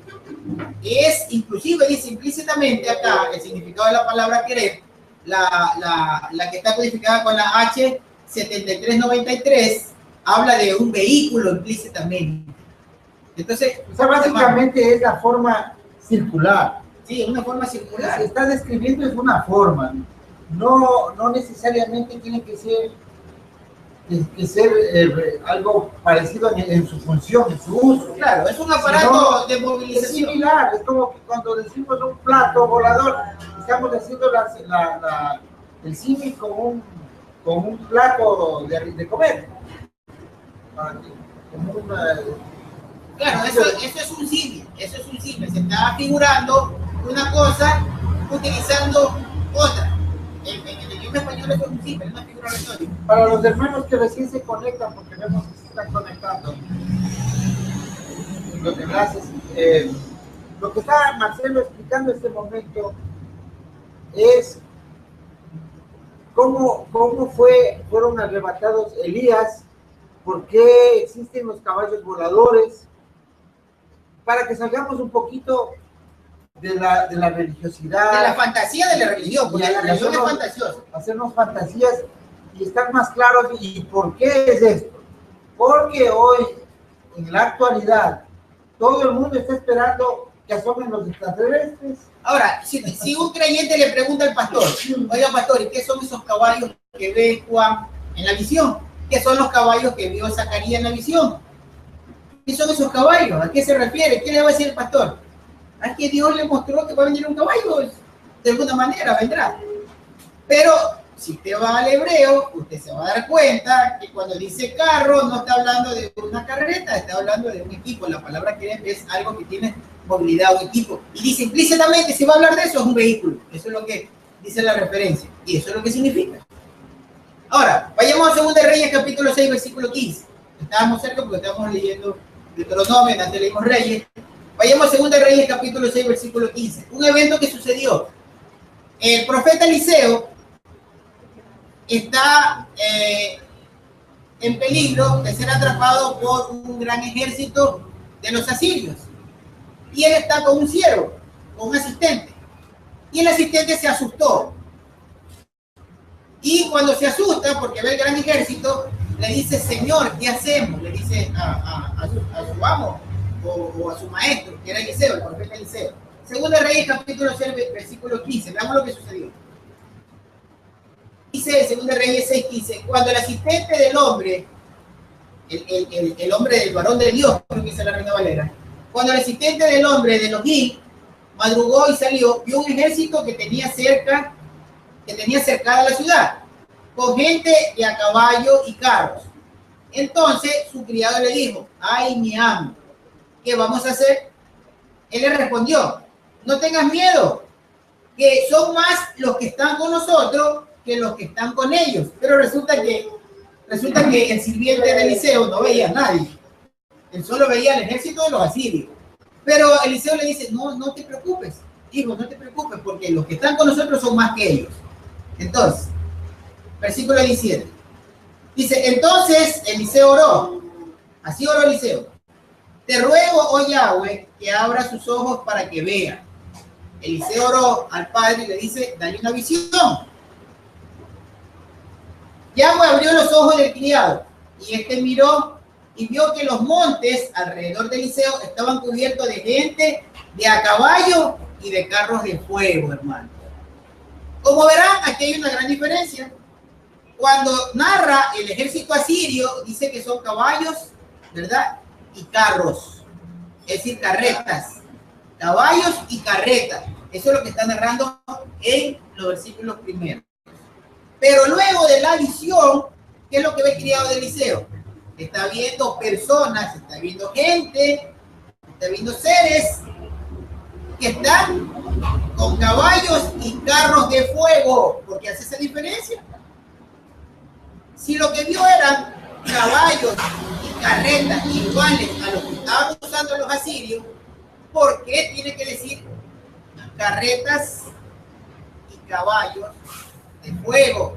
Es inclusive, dice implícitamente acá, el significado de la palabra querer, la que está codificada con la H7393, habla de un vehículo implícitamente. Entonces, o sea, básicamente es la forma circular. Sí, una forma circular. Se está describiendo es una forma, no necesariamente tiene que ser algo parecido en su función, en su uso. Claro, es un aparato de movilización. Es similar, es como que cuando decimos un plato volador, estamos haciendo el símil con un plato de comer. Claro, eso es un símil, se está figurando una cosa utilizando otra. En el idioma español eso es un símil, una figura retórica. Para los hermanos que recién se conectan, porque vemos que se están conectando, los enlaces, Lo que está Marcelo explicando en este momento es cómo fueron arrebatados Elías, por qué existen los caballos voladores, para que salgamos un poquito de la religiosidad. De la fantasía de la religión, porque la religión es fantasiosa. Hacernos fantasías y estar más claros. ¿Y por qué es esto? Porque hoy, en la actualidad, todo el mundo está esperando que asomen los extraterrestres. Ahora, si un creyente le pregunta al pastor, oiga pastor, ¿y qué son esos caballos que ve Juan en la visión? ¿Qué son los caballos que vio Zacarías en la visión? ¿Qué son esos caballos? ¿A qué se refiere? ¿Qué le va a decir el pastor? Es que Dios le mostró que va a venir un caballo, de alguna manera vendrá. Pero si usted va al hebreo, usted se va a dar cuenta que cuando dice carro no está hablando de una carreta, está hablando de un equipo. La palabra que es algo que tiene movilidad, un equipo. Y dice implícitamente, si va a hablar de eso, es un vehículo. Eso es lo que dice la referencia. Y eso es lo que significa. Ahora, vayamos a 2 de Reyes, capítulo 6, versículo 15. Estábamos cerca porque estábamos leyendo Deuteronomio, antes leímos Reyes. Vayamos a 2 de Reyes, capítulo 6, versículo 15. Un evento que sucedió. El profeta Eliseo está en peligro de ser atrapado por un gran ejército de los asirios. Y él está con un siervo, con un asistente. Y el asistente se asustó. Y cuando se asusta, porque ve el gran ejército, le dice, Señor, ¿qué hacemos? Le dice a su amo o a su maestro, que era Eliseo, el profeta Eliseo. 2 de Reyes, capítulo 6, versículo 15. Veamos lo que sucedió. Dice 2 de Reyes 6, 15. Cuando el asistente del hombre, el hombre del varón de Dios, creo que dice la Reina Valera, cuando el asistente del hombre de Elohim madrugó y salió, vio un ejército que tenía cercada la ciudad, con gente de a caballo y carros. Entonces su criado le dijo, ay, mi amo, ¿qué vamos a hacer? Él le respondió, no tengas miedo, que son más los que están con nosotros que los que están con ellos. Pero resulta que el sirviente de Eliseo no veía a nadie. Él solo veía al ejército de los asirios. Pero Eliseo le dice, no te preocupes, hijo, no te preocupes, porque los que están con nosotros son más que ellos. Entonces, versículo 17. Dice, entonces Eliseo oró. Así oró Eliseo. Te ruego, oh Yahweh, que abra sus ojos para que vea. Eliseo oró al padre y le dice, dale una visión. Yahweh abrió los ojos del criado y este miró y vio que los montes alrededor de Eliseo estaban cubiertos de gente de a caballo y de carros de fuego, hermano. Como verán, aquí hay una gran diferencia. Cuando narra el ejército asirio, dice que son caballos, ¿verdad? Y carros, es decir, carretas, caballos y carretas. Eso es lo que está narrando en los versículos primeros. Pero luego de la visión, ¿qué es lo que ve el criado de Eliseo? Está viendo personas, está viendo gente, está viendo seres que están con caballos y carros de fuego. ¿Por qué hace esa diferencia? Si lo que vio eran caballos y carretas iguales a los que estaban usando los asirios, ¿por qué tiene que decir carretas y caballos de fuego?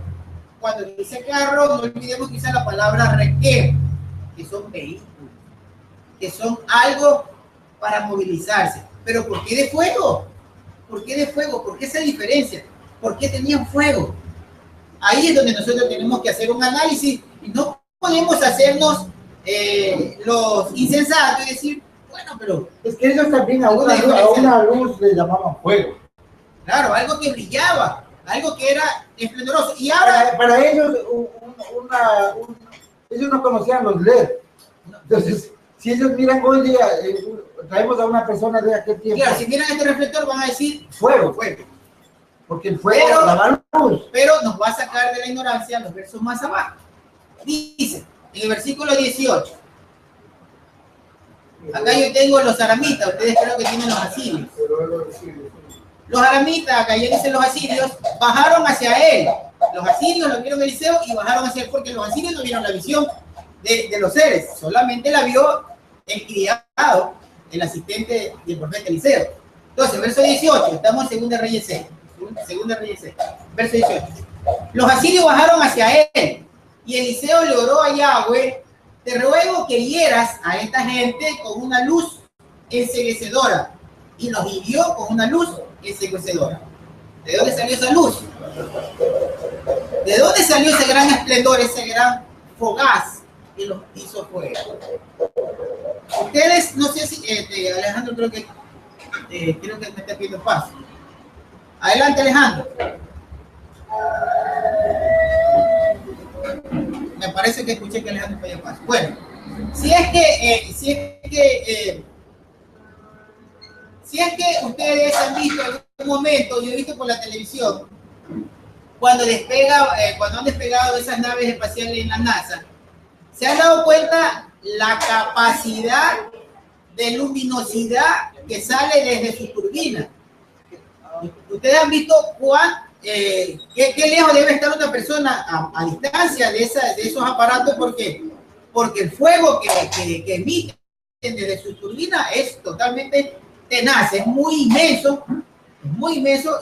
Cuando dice carro, no olvidemos que usa la palabra requer, que son vehículos, que son algo para movilizarse. ¿Pero por qué de fuego? ¿Por qué de fuego? ¿Por qué esa diferencia? ¿Por qué tenían fuego? Ahí es donde nosotros tenemos que hacer un análisis y no podemos hacernos los insensatos y decir, bueno, pero... Es que ellos también a una luz le llamaban fuego. Claro, algo que brillaba, algo que era esplendoroso. Y ahora... Para ellos, ellos no conocían los LED. Entonces, si ellos miran hoy día, traemos a una persona de aquel tiempo. Claro, si miran este reflector van a decir fuego. Porque el fuego daba luz. Pero nos va a sacar de la ignorancia los versos más abajo. Dice, en el versículo 18. Acá yo tengo los aramitas, ustedes creo que tienen los asirios. Los aramitas, acá ya dicen los asirios, bajaron hacia él. Los asirios lo vieron Eliseo y bajaron hacia él porque los asirios no vieron la visión de los seres, solamente la vio el criado el asistente del profeta Eliseo. Entonces, verso 18, estamos en Segunda Reyes 6. Segunda Reyes 6, verso 18. Los asirios bajaron hacia él y Eliseo le oró a Yahweh: te ruego que hieras a esta gente con una luz enceguecedora. Y los hirió con una luz enceguecedora. ¿De dónde salió esa luz? ¿De dónde salió ese gran esplendor, ese gran fogaz que los hizo fuego? Ustedes, no sé si, Alejandro, creo que me está pidiendo paso. Adelante, Alejandro. Me parece que escuché que Alejandro pedía paso. Bueno, si es que ustedes han visto en algún momento, yo he visto por la televisión, cuando han despegado esas naves espaciales en la NASA, se han dado cuenta la capacidad de luminosidad que sale desde su turbina. Ustedes han visto qué lejos debe estar una persona a distancia de esos aparatos, porque el fuego que emiten desde su turbina es totalmente tenaz, es muy inmenso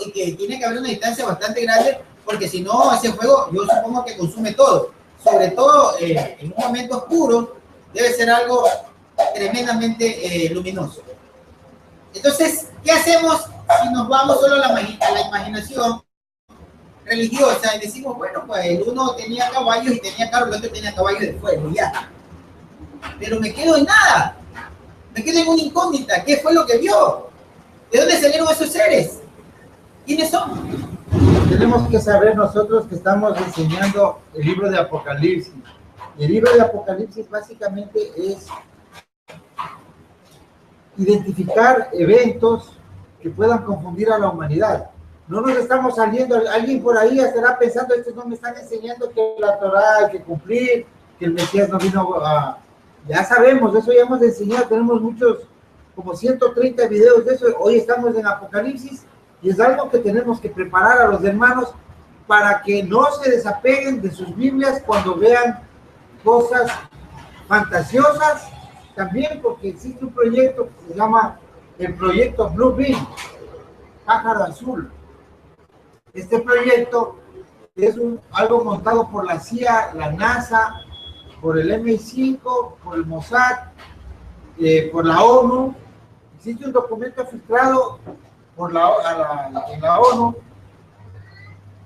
y que tiene que haber una distancia bastante grande, porque si no, ese fuego yo supongo que consume todo, sobre todo en un momento oscuro, debe ser algo tremendamente luminoso. Entonces, ¿qué hacemos si nos vamos solo a la imaginación religiosa y decimos, bueno, pues el uno tenía caballos y tenía carros, el otro tenía caballos de fuego, ya? Pero me quedo en nada, me quedo en una incógnita. ¿Qué fue lo que vio? ¿De dónde salieron esos seres? ¿Quiénes son? Tenemos que saber nosotros que estamos enseñando el libro de Apocalipsis. El libro de Apocalipsis básicamente es identificar eventos que puedan confundir a la humanidad. No nos estamos saliendo, alguien por ahí estará pensando, estos no me están enseñando que la Torá hay que cumplir, que el Mesías no vino a... Ya sabemos, eso ya hemos enseñado, tenemos muchos, como 130 videos de eso. Hoy estamos en Apocalipsis y es algo que tenemos que preparar a los hermanos para que no se desapeguen de sus Biblias cuando vean cosas fantasiosas. También porque existe un proyecto que se llama el proyecto Blue Beam, pájaro azul. Este proyecto es algo montado por la CIA, la NASA, por el MI5, por el Mossad, por la ONU. Existe un documento filtrado en la ONU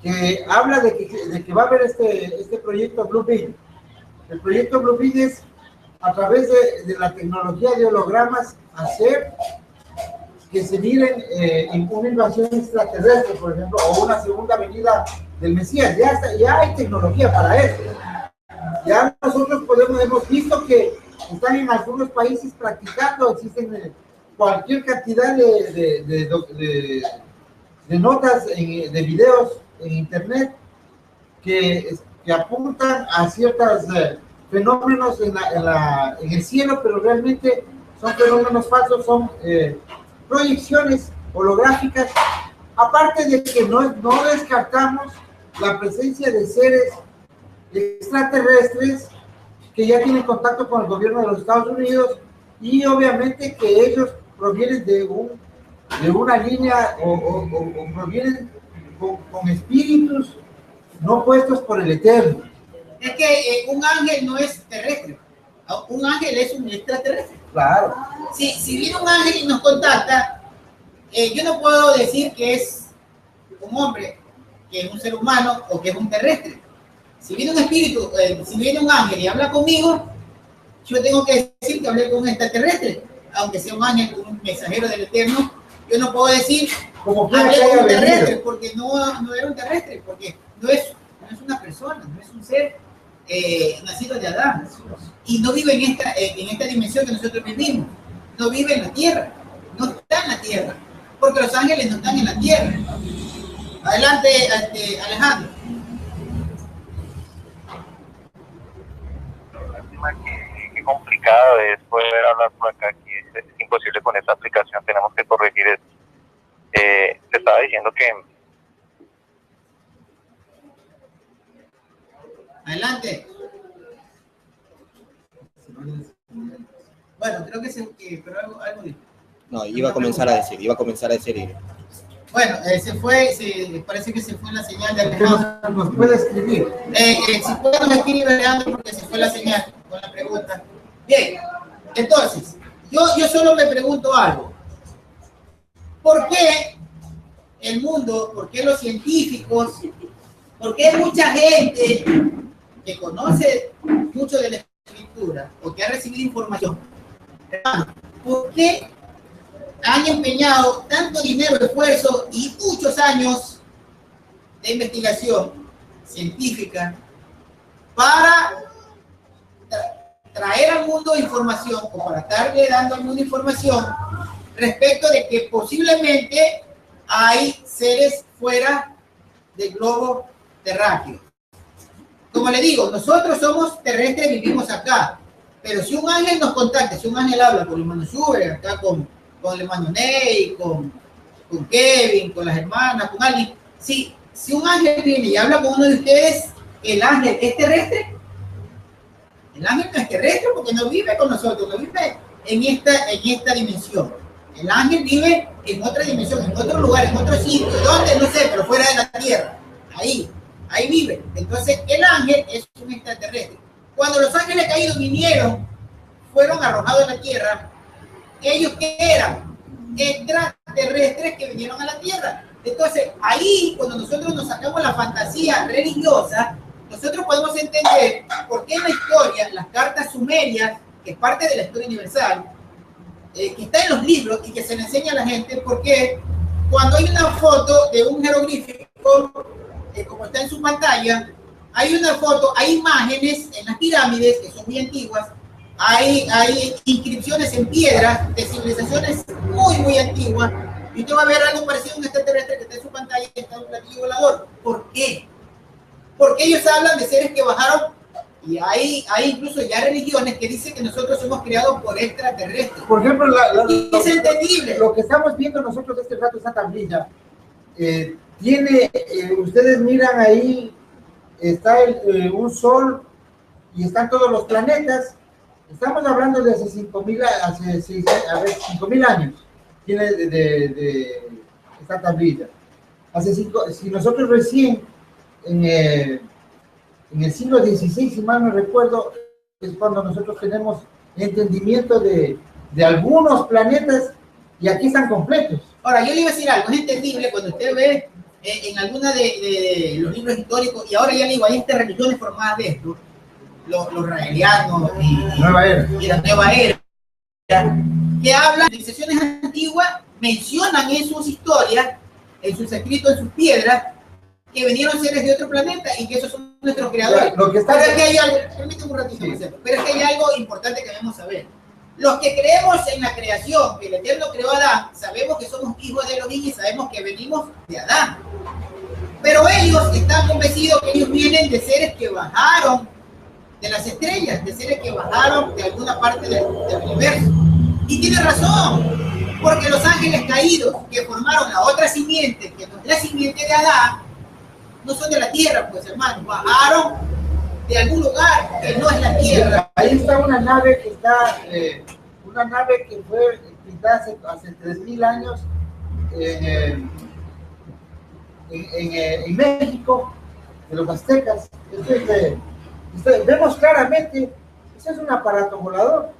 que habla de que va a haber este proyecto Blue Beam. El proyecto Blue Beam es, a través de la tecnología de hologramas, hacer que se miren en una invasión extraterrestre, por ejemplo, o una segunda venida del Mesías. Ya hay tecnología para eso. Ya nosotros hemos visto que están en algunos países practicando, existen cualquier cantidad de notas, de videos en internet que apuntan a ciertos fenómenos en el cielo, pero realmente son fenómenos falsos, son proyecciones holográficas. Aparte de que no descartamos la presencia de seres extraterrestres que ya tienen contacto con el gobierno de los Estados Unidos, y obviamente que ellos provienen de una línea o provienen con espíritus no puestos por el Eterno. Es que un ángel no es terrestre, un ángel es un extraterrestre. Claro. Si viene un ángel y nos contacta, yo no puedo decir que es un hombre, que es un ser humano o que es un terrestre. Si viene un espíritu, si viene un ángel y habla conmigo, yo tengo que decir que hablé con un extraterrestre, aunque sea un ángel, un mensajero del Eterno. Yo no puedo decir como hablé con un terrestre, porque no era un terrestre, porque no es una persona, no es un ser nacido de Adán, y no vive en esta dimensión que nosotros vivimos, no vive en la tierra, no está en la tierra, porque los ángeles no están en la tierra. Adelante, Alejandro. Qué complicado es poder hablar por acá, aquí es imposible con esta aplicación, tenemos que corregir esto. Te estaba diciendo que... Adelante. Bueno, creo pero algo dijo. No, iba a comenzar a decir. Bueno, parece que se fue la señal de Alejandro. ¿Nos puede escribir? Si puede nos escribir, Alejandro, porque se fue la señal con la pregunta. Bien, entonces, yo solo me pregunto algo. ¿Por qué el mundo, por qué los científicos, por qué mucha gente que conoce mucho de la escritura o que ha recibido información, por qué han empeñado tanto dinero, esfuerzo y muchos años de investigación científica para traer al mundo información o para estarle dando al mundo información respecto de que posiblemente hay seres fuera del globo terráqueo? Como le digo, nosotros somos terrestres, vivimos acá, pero si un ángel nos contacta, si un ángel habla con el hermano Schubert, acá con el hermano Ney, con Kevin, con las hermanas, con alguien, si un ángel viene y habla con uno de ustedes, ¿el ángel es terrestre? El ángel no es terrestre porque no vive con nosotros, no vive en esta dimensión. El ángel vive en otra dimensión, en otro lugar, en otro sitio, ¿dónde? No sé, pero fuera de la tierra, ahí vive. Entonces, el ángel es un extraterrestre. Cuando los ángeles caídos vinieron, fueron arrojados a la tierra, ¿ellos qué eran? Extraterrestres que vinieron a la tierra. Entonces, ahí, cuando nosotros nos sacamos la fantasía religiosa, nosotros podemos entender por qué en la historia, las cartas sumerias, que es parte de la historia universal, que está en los libros y que se le enseña a la gente, porque cuando hay una foto de un jeroglífico, como está en su pantalla, hay una foto, hay imágenes en las pirámides que son muy antiguas, hay inscripciones en piedras de civilizaciones muy, muy antiguas, y usted va a ver algo parecido a un extraterrestre que está en su pantalla y está en un platillo volador. ¿Por qué? Porque ellos hablan de seres que bajaron, y hay incluso ya religiones que dicen que nosotros somos creados por extraterrestres. Por ejemplo, es entendible. Lo que estamos viendo nosotros de este rato, esa tablilla, tiene, ustedes miran ahí, está un sol y están todos los planetas. Estamos hablando de hace 5.000 años, tiene de esta tablilla. Si nosotros recién, en el siglo XVI, si mal no recuerdo, es cuando nosotros tenemos entendimiento de algunos planetas y aquí están completos. Ahora, yo le iba a decir algo, es entendible cuando usted ve en alguna de los libros históricos, y ahora ya le digo, hay estas religiones formadas de esto, los raelianos y la nueva era, que hablan de civilizaciones antiguas, mencionan en sus historias, en sus escritos, en sus piedras, que vinieron seres de otro planeta y que esos son nuestros creadores. Lo que está pero es que hay algo, permítame un ratito, pero es que hay algo importante que debemos saber. Los que creemos en la creación, que el Eterno creó a Adán, sabemos que somos hijos de Elohim y sabemos que venimos de Adán. Pero ellos están convencidos que ellos vienen de seres que bajaron de las estrellas, de seres que bajaron de alguna parte del universo. Y tiene razón, porque los ángeles caídos que formaron la otra simiente, que no es la simiente de Adán, no son de la tierra, pues hermano, bajaron de algún lugar que no es la tierra. Ahí está una nave que está, una nave que fue pintada hace 3.000 años en México, de los aztecas. Vemos claramente, ese es un aparato volador.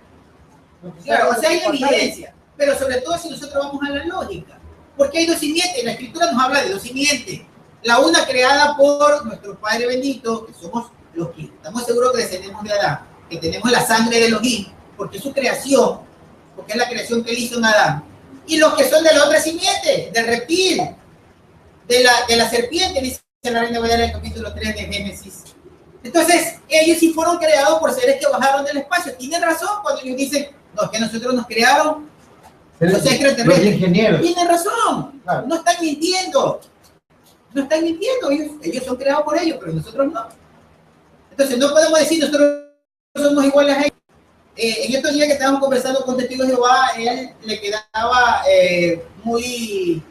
Claro, o sea, hay evidencia, pero sobre todo si nosotros vamos a la lógica, porque hay dos simientes, la escritura nos habla de dos simientes, la una creada por nuestro Padre bendito, que somos los que estamos seguros que descendemos de Adán, que tenemos la sangre de Elohim, porque es su creación, porque es la creación que él hizo en Adán, y los que son de la otra simiente, del reptil, de la serpiente, dice la Reina Valera en el capítulo 3 de Génesis. Entonces, ellos sí fueron creados por seres que bajaron del espacio. Tienen razón cuando ellos dicen, no, que nosotros nos crearon los extraterrestres. Tienen razón, claro. No están mintiendo. No están mintiendo, ellos son creados por ellos, pero nosotros no. Entonces, no podemos decir nosotros somos iguales a ellos. En estos días que estábamos conversando con Testigos de Jehová, él le quedaba muy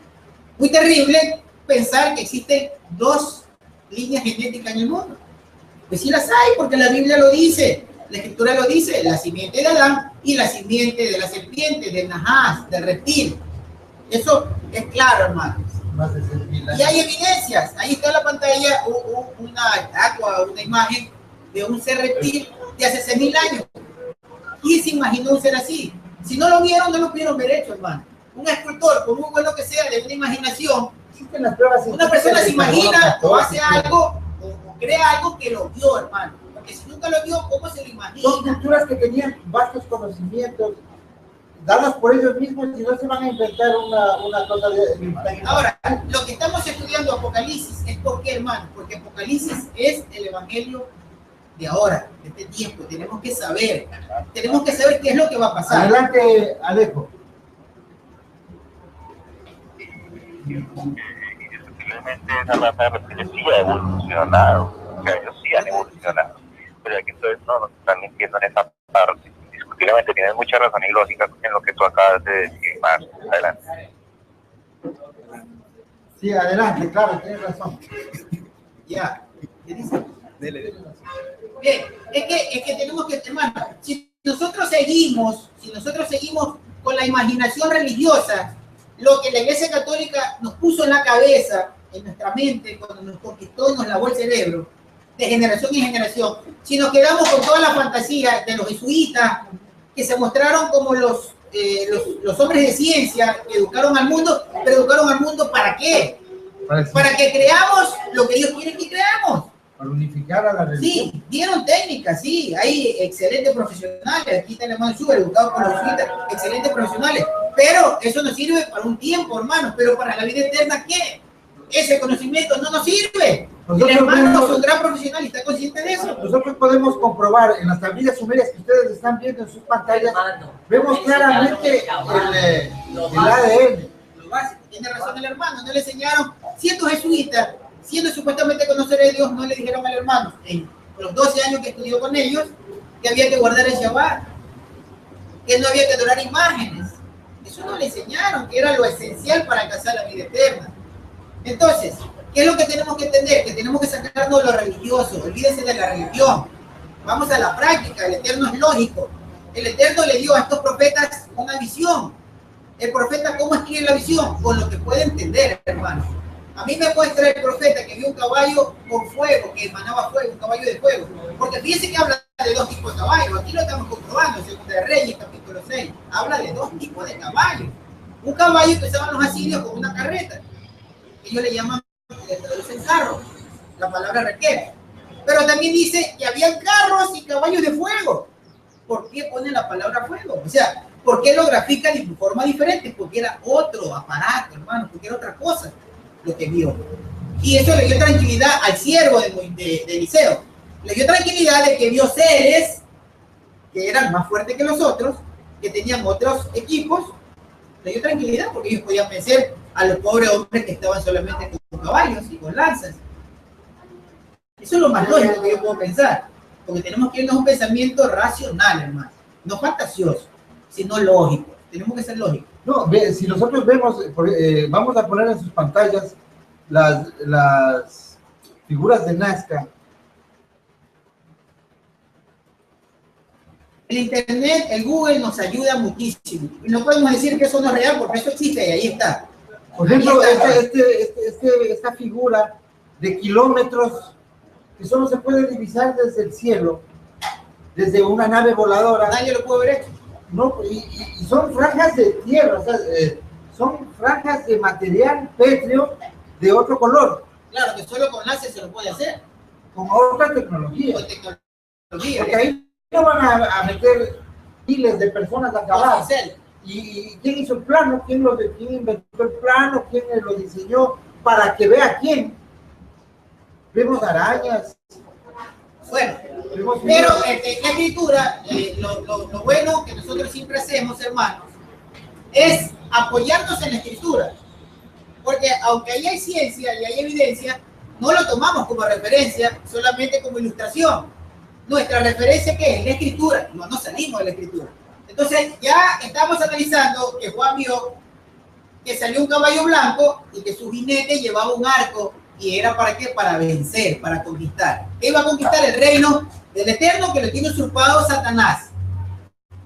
terrible pensar que existen dos líneas genéticas en el mundo. Pues sí las hay, porque la Biblia lo dice. La escritura lo dice, la simiente de Adán y la simiente de la serpiente, del Najás, del reptil. Eso es claro, hermanos. Más de 6.000 años. Y hay evidencias. Ahí está en la pantalla una estatua, una imagen de un ser reptil de hace 6.000 años. ¿Quién se imaginó un ser así? Si no lo vieron, no lo pudieron ver hecho, hermano. Un escultor, por muy bueno que sea, de una imaginación, Existen las pruebas una persona se imagina o hace sí. algo o crea algo que lo vio, hermano. Porque si nunca lo vio, ¿cómo se lo imagina? Son culturas que tenían vastos conocimientos dadas por ellos mismos y no se van a inventar una cosa de... Ahora, lo que estamos estudiando Apocalipsis es por qué, hermano, porque Apocalipsis es el evangelio de ahora, de este tiempo. Tenemos que saber qué es lo que va a pasar. Adelante, Alejo. Indiscutiblemente esa raza de reptiles sí ha evolucionado, o sea, ellos sí han evolucionado, pero aquí entonces no nos están mintiendo en esa parte. Indiscutiblemente tienes mucha razón y lógica en lo que tú acabas de decir, más adelante. Sí, adelante, claro, tienes razón. Ya, ¿qué dice? Dele. Bien, es que tenemos que, hermano, si nosotros seguimos con la imaginación religiosa, lo que la Iglesia Católica nos puso en la cabeza, en nuestra mente, cuando nos conquistó y nos lavó el cerebro, de generación en generación, si nos quedamos con toda la fantasía de los jesuitas, que se mostraron como los hombres de ciencia, que educaron al mundo, pero educaron al mundo ¿para qué? Para que creamos lo que ellos quieren que creamos. Para unificar a la religión. Sí, dieron técnicas, sí, hay excelentes profesionales, aquí está el hermano Schubert, educado por los jesuitas, excelentes profesionales, pero eso nos sirve para un tiempo, hermano, pero para la vida eterna, ¿qué? Ese conocimiento no nos sirve. El hermano es un gran profesional y está consciente de eso. Nosotros podemos comprobar en las tablillas sumerias que ustedes están viendo en sus pantallas, vemos claramente el ADN. Lo básico, tiene razón el hermano, no le enseñaron, siendo jesuitas, siendo supuestamente conocer a Dios, no le dijeron al hermano, en los 12 años que estudió con ellos, que había que guardar el Shabbat, que no había que adorar imágenes. Eso no le enseñaron, que era lo esencial para alcanzar la vida eterna. Entonces, ¿qué es lo que tenemos que entender? Que tenemos que sacarnos lo religioso, olvídense de la religión. Vamos a la práctica, el Eterno es lógico. El Eterno le dio a estos profetas una visión. El profeta, ¿cómo escribe la visión? Con lo que puede entender, hermano. A mí me muestra el profeta que vio un caballo con fuego, que emanaba fuego, un caballo de fuego. Porque fíjense que habla de dos tipos de caballos. Aquí lo estamos comprobando, en 2 de Reyes, capítulo 6. Habla de dos tipos de caballos. Un caballo que usaban los asirios como una carreta. Ellos le llaman, le traducen carro, la palabra requiere. Pero también dice que había carros y caballos de fuego. ¿Por qué pone la palabra fuego? O sea, ¿por qué lo grafica de forma diferente? Porque era otro aparato, hermano, porque era otra cosa lo que vio. Y eso le dio tranquilidad al siervo de Eliseo. Le dio tranquilidad de que vio seres que eran más fuertes que los otros, que tenían otros equipos. Le dio tranquilidad porque ellos podían vencer a los pobres hombres que estaban solamente con caballos y con lanzas. Eso es lo más lógico que yo puedo pensar, porque tenemos que irnos a un pensamiento racional, hermano, no fantasioso, sino lógico. Tenemos que ser lógicos. No, si nosotros vemos, vamos a poner en sus pantallas las figuras de Nazca. El Internet, el Google nos ayuda muchísimo. Y no podemos decir que eso no es real, porque eso existe y ahí está. Por ejemplo, esta figura de kilómetros que solo se puede divisar desde el cielo, desde una nave voladora. Nadie lo puede ver hecho. No, y son franjas de tierra, o sea, son franjas de material pétreo de otro color. Claro, que solo con láser se lo puede hacer. Con otra tecnología. Con tecnología. Porque ahí no van a meter miles de personas a acabar. ¿Y quién hizo el plano? ¿Quién inventó el plano? ¿Quién lo diseñó? Para que vea quién. Vemos arañas. Bueno, pero en la escritura, lo bueno que nosotros siempre hacemos, hermanos, es apoyarnos en la escritura. Porque aunque ahí hay ciencia y hay evidencia, no lo tomamos como referencia, solamente como ilustración. Nuestra referencia, ¿qué es? La escritura. No salimos de la escritura. Entonces, ya estamos analizando que Juan vio que salió un caballo blanco y que su jinete llevaba un arco. ¿Y era para qué? Para vencer, para conquistar. ¿Qué iba a conquistar? El reino del Eterno que lo tiene usurpado Satanás.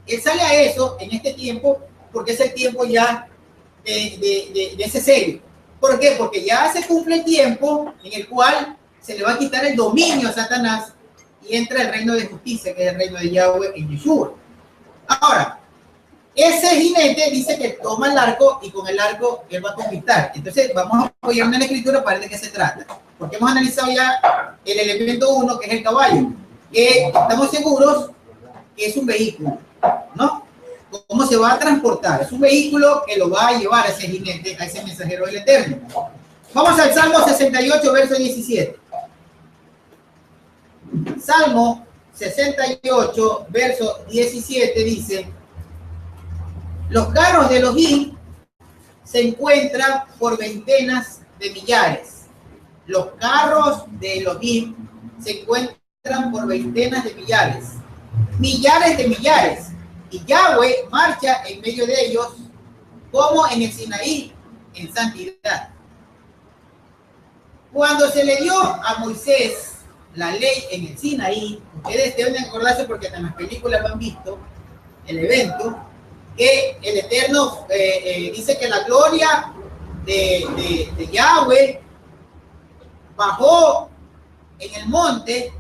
Él sale a eso en este tiempo porque es el tiempo ya de ese sello. ¿Por qué? Porque ya se cumple el tiempo en el cual se le va a quitar el dominio a Satanás y entra el reino de justicia, que es el reino de Yahweh en Yeshua. Ahora, ese jinete dice que toma el arco y con el arco él va a conquistar. Entonces vamos a apoyarnos en la escritura para ver de qué se trata. Porque hemos analizado ya el elemento 1, que es el caballo, que estamos seguros que es un vehículo, ¿no? ¿Cómo se va a transportar? Es un vehículo que lo va a llevar a ese jinete, a ese mensajero del Eterno. Vamos al Salmo 68, verso 17. Salmo 68, verso 17 dice: los carros de Elohim se encuentran por ventenas de millares. Los carros de Elohim se encuentran por ventenas de millares. Millares de millares. Y Yahweh marcha en medio de ellos como en el Sinaí, en santidad. Cuando se le dio a Moisés la ley en el Sinaí, ustedes deben acordarse porque en las películas lo han visto, el evento, que el Eterno dice que la gloria de Yahweh bajó en el monte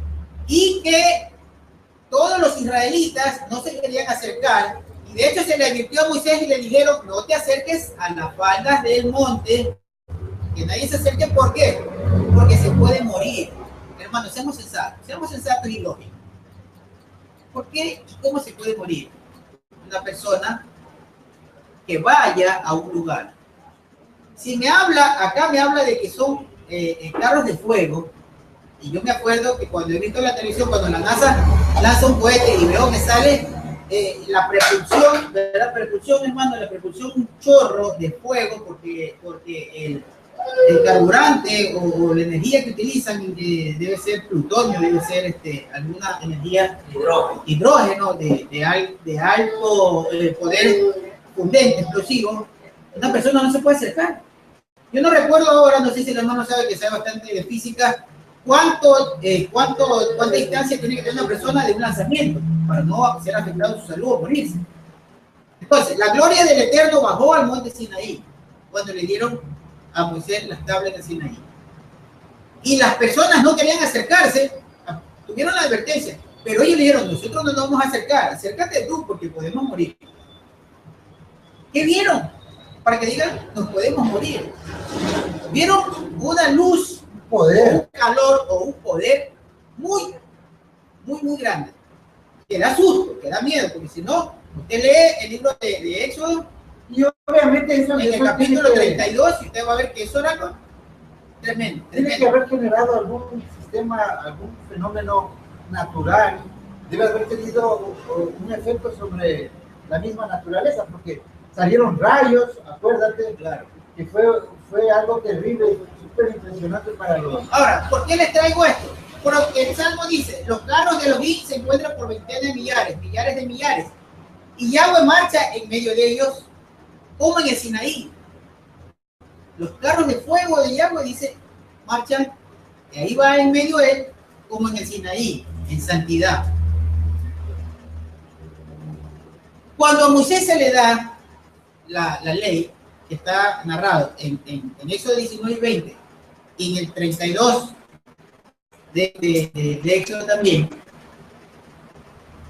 y que todos los israelitas no se querían acercar, y de hecho se le advirtió a Moisés y le dijeron: no te acerques a las faldas del monte, que nadie se acerque. ¿Por qué? Porque se puede morir. Hermanos, seamos sensatos y lógicos. ¿Por qué y cómo se puede morir una persona que vaya a un lugar? Si me habla, acá me habla de que son carros de fuego, y yo me acuerdo que cuando he visto la televisión, cuando la NASA lanza un cohete y veo que sale la propulsión, ¿verdad? Propulsión, hermano, la propulsión, un chorro de fuego, porque el carburante o la energía que utilizan debe ser plutonio, debe ser alguna energía hidrógeno de alto poder fundente, explosivo. Una persona no se puede acercar. Yo no recuerdo ahora, no sé si el hermano sabe, que sabe bastante de física, cuánta distancia tiene que tener una persona de un lanzamiento para no ser afectado en su salud o morirse. Entonces, la gloria del Eterno bajó al monte Sinaí cuando le dieron a Moisés las tablas de Sinaí. Y las personas no querían acercarse, tuvieron la advertencia, pero ellos dijeron: nosotros no nos vamos a acercar, acércate tú porque podemos morir. ¿Qué vieron? Para que digan: nos podemos morir. Vieron una luz, Poder. un calor o un poder muy grande, que da susto, que da miedo, porque si no, usted lee el libro de Éxodo, Y obviamente eso en el capítulo 32, y usted va a ver que eso era tremendo. Tiene que haber generado algún sistema, algún fenómeno natural, debe haber tenido un efecto sobre la misma naturaleza, porque salieron rayos, acuérdate, Claro. que fue algo terrible, súper impresionante para los... Ahora, ¿por qué les traigo esto? Porque el Salmo dice: los carros de Elohim se encuentran por ventenas de millares, millares de millares, y Yahweh marcha en medio de ellos como en el Sinaí. Los carros de fuego de Yahweh, dice, marchan, y ahí va en medio de él, como en el Sinaí, en santidad. Cuando a Moisés se le da la ley, que está narrado en Éxodo 19 y 20, y en el 32 de Éxodo también,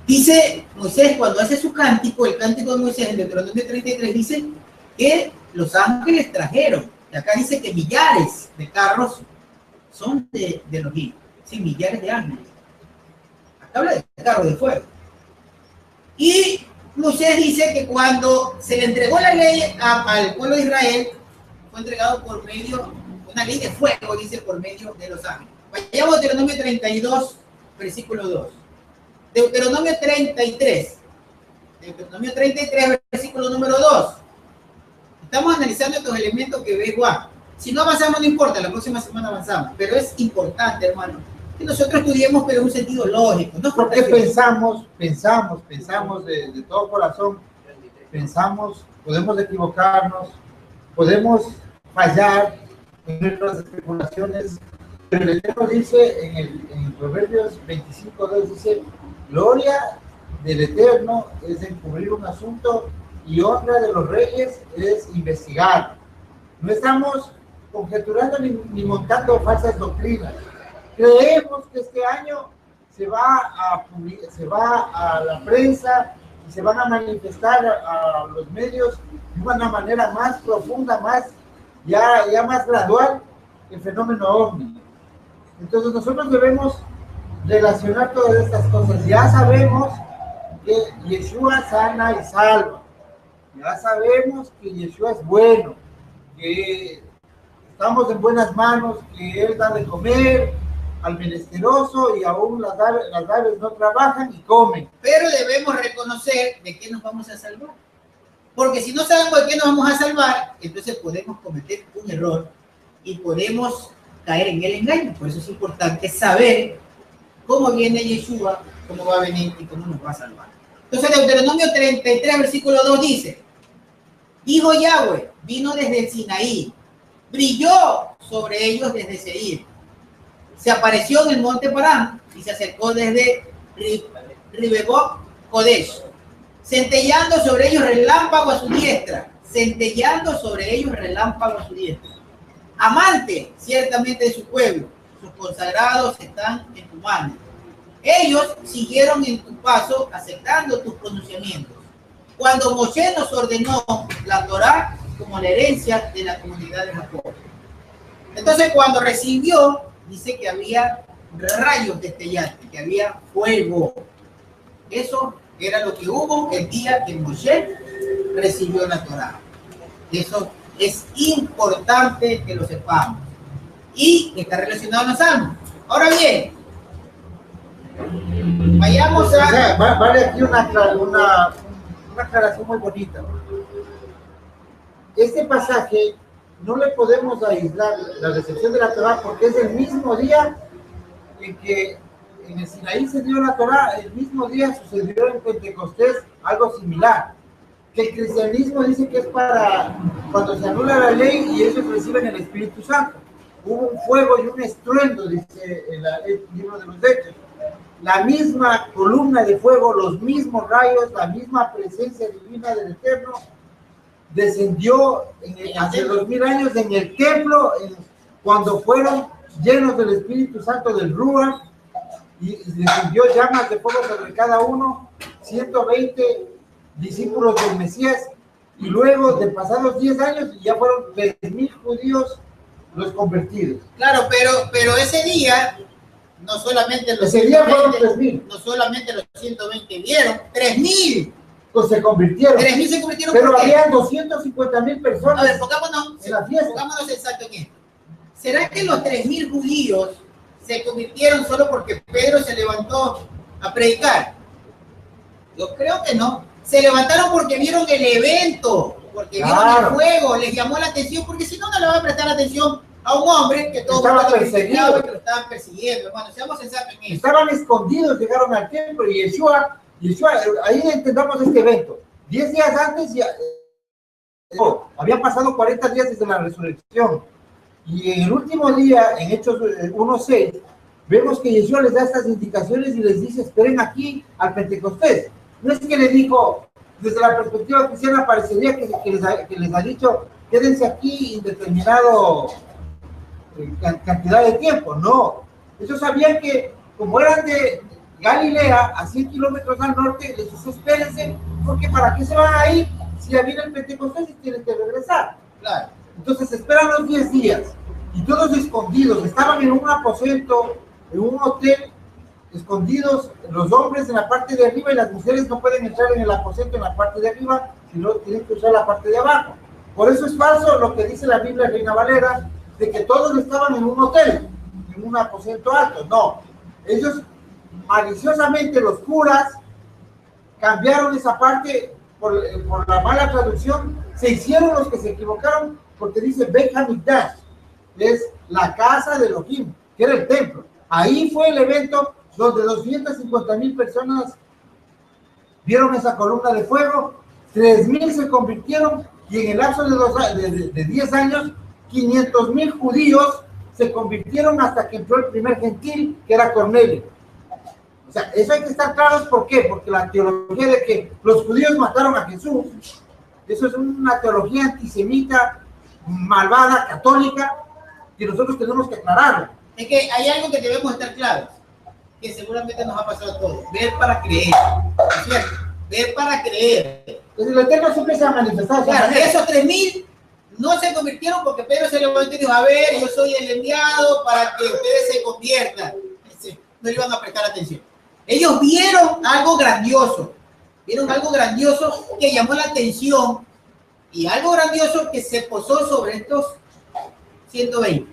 dice Moisés, cuando hace su cántico, el cántico de Moisés en Deuteronomio 33, dice que los ángeles trajeron, y acá dice que millares de carros son de Elohim, sí, millares de ángeles. Acá habla de carros de fuego. Y Moisés dice que cuando se le entregó la ley al pueblo de Israel, fue entregado por medio, una ley de fuego, dice, por medio de los ángeles. Vayamos a Deuteronomio 32, versículo 2. Deuteronomio 33, versículo número 2. Estamos analizando estos elementos que ve Juan. Si no avanzamos, no importa, la próxima semana avanzamos. Pero es importante, hermano, que nosotros estudiemos, pero en un sentido lógico. No Porque pensamos de todo corazón, pensamos, podemos equivocarnos, podemos fallar en nuestras especulaciones, pero el Eterno dice en Proverbios 25:2 dice, gloria del Eterno es encubrir un asunto y honra de los reyes es investigar. No estamos conjeturando ni montando falsas doctrinas. Creemos que este año se va a la prensa y se van a manifestar a los medios de una manera más profunda, ya más gradual, el fenómeno ovni. Entonces nosotros debemos relacionar todas estas cosas. Ya sabemos que Yeshua sana y salva. Ya sabemos que Yeshua es bueno, que estamos en buenas manos, que Él da de comer al menesteroso y aún las aves no trabajan y comen. Pero debemos reconocer de qué nos vamos a salvar. Porque si no sabemos de qué nos vamos a salvar, entonces podemos cometer un error y podemos caer en el engaño. Por eso es importante saber cómo viene Yeshua, cómo va a venir y cómo nos va a salvar. Entonces Deuteronomio 33, versículo 2 dice, dijo Yahweh, vino desde el Sinaí, brilló sobre ellos desde Seir, se apareció en el monte Parán y se acercó desde Ribebot Kodesh, centellando sobre ellos relámpago a su diestra, centellando sobre ellos relámpago a su diestra. Amante ciertamente de su pueblo, sus consagrados están en tu mano. Ellos siguieron en tu paso, aceptando tus pronunciamientos. Cuando Moshe nos ordenó la Torá como la herencia de la comunidad de Jacob. Entonces, cuando recibió, dice que había rayos destellantes, que había fuego. Eso era lo que hubo el día que Moshe recibió la Torá. Eso es importante que lo sepamos. Y está relacionado a los salmos. Ahora bien, vayamos a... O sea, vale aquí una aclaración muy bonita. Este pasaje no le podemos aislar la recepción de la Torá porque es el mismo día en que en el Sinaí se dio la Torá, el mismo día sucedió en Pentecostés algo similar. Que el cristianismo dice que es para cuando se anula la ley y ellos reciben el Espíritu Santo. Hubo un fuego y un estruendo, dice el libro de los Hechos. La misma columna de fuego, los mismos rayos, la misma presencia divina del Eterno descendió hace 2000 años en el templo cuando fueron llenos del Espíritu Santo del Ruach y descendió llamas de fuego sobre cada uno, 120 discípulos del Mesías, y luego de pasados 10 años ya fueron 3,000 judíos los convertidos. Claro, pero ese día no solamente los 3,000. No solamente los 120 vieron, 3,000. Pues se convirtieron. 3,000 se convirtieron. Pero había 250,000 personas. A ver, pongámonos en la fiesta. Pongámonos exacto en esto. ¿Será que los 3,000 judíos se convirtieron solo porque Pedro se levantó a predicar? Yo creo que no. Se levantaron porque vieron el evento, porque vieron el fuego, les llamó la atención, porque si no, no le va a prestar atención a un hombre que todo estaba perseguido, que lo estaban persiguiendo. Hermano, seamos sensatos en eso. Estaban escondidos, llegaron al templo y Yeshua, ahí entendamos este evento. 10 días antes ya, habían pasado 40 días desde la resurrección. Y en el último día, en Hechos 1:6, vemos que Yeshua les da estas indicaciones y les dice, esperen aquí al Pentecostés. No es que le dijo, desde la perspectiva cristiana parecería que les ha dicho, quédense aquí indeterminado cantidad de tiempo. No, ellos sabían que como eran de Galilea, a 100 kilómetros al norte, les dice, espérense, porque ¿para qué se van a ir si ya viene el Pentecostés y tienen que regresar? Claro. Entonces esperan los 10 días y todos escondidos, estaban en un aposento, en un hotel, escondidos, los hombres en la parte de arriba y las mujeres no pueden entrar en el aposento en la parte de arriba, sino tienen que usar la parte de abajo. Por eso es falso lo que dice la Biblia Reina Valera, de que todos estaban en un hotel, en un aposento alto. No, ellos maliciosamente, los curas, cambiaron esa parte por la mala traducción, se hicieron los que se equivocaron, porque dice Beit HaMikdash, es la casa de Elohim, que era el templo. Ahí fue el evento donde 250,000 personas vieron esa columna de fuego, 3,000 se convirtieron y en el lapso de 10 años, 500,000 judíos se convirtieron hasta que entró el primer gentil, que era Cornelio. O sea, eso hay que estar claros. ¿Por qué? Porque la teología de que los judíos mataron a Jesús, eso es una teología antisemita, malvada, católica, que nosotros tenemos que aclararlo. Es que hay algo que debemos estar claros, que seguramente nos ha pasado a todos. Ver para creer. ¿Es cierto? Ver para creer. Entonces, el Eterno siempre se ha manifestado. Claro, esos 3.000 no se convirtieron porque Pedro se levantó y dijo, a ver, yo soy el enviado para que ustedes se conviertan. No iban a prestar atención. Ellos vieron algo grandioso que llamó la atención y algo grandioso que se posó sobre estos 120,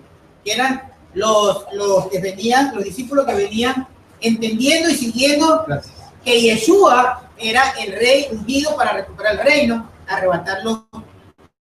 que eran los que venían, los discípulos que venían entendiendo y siguiendo que Yeshua era el rey ungido para recuperar el reino, arrebatarlo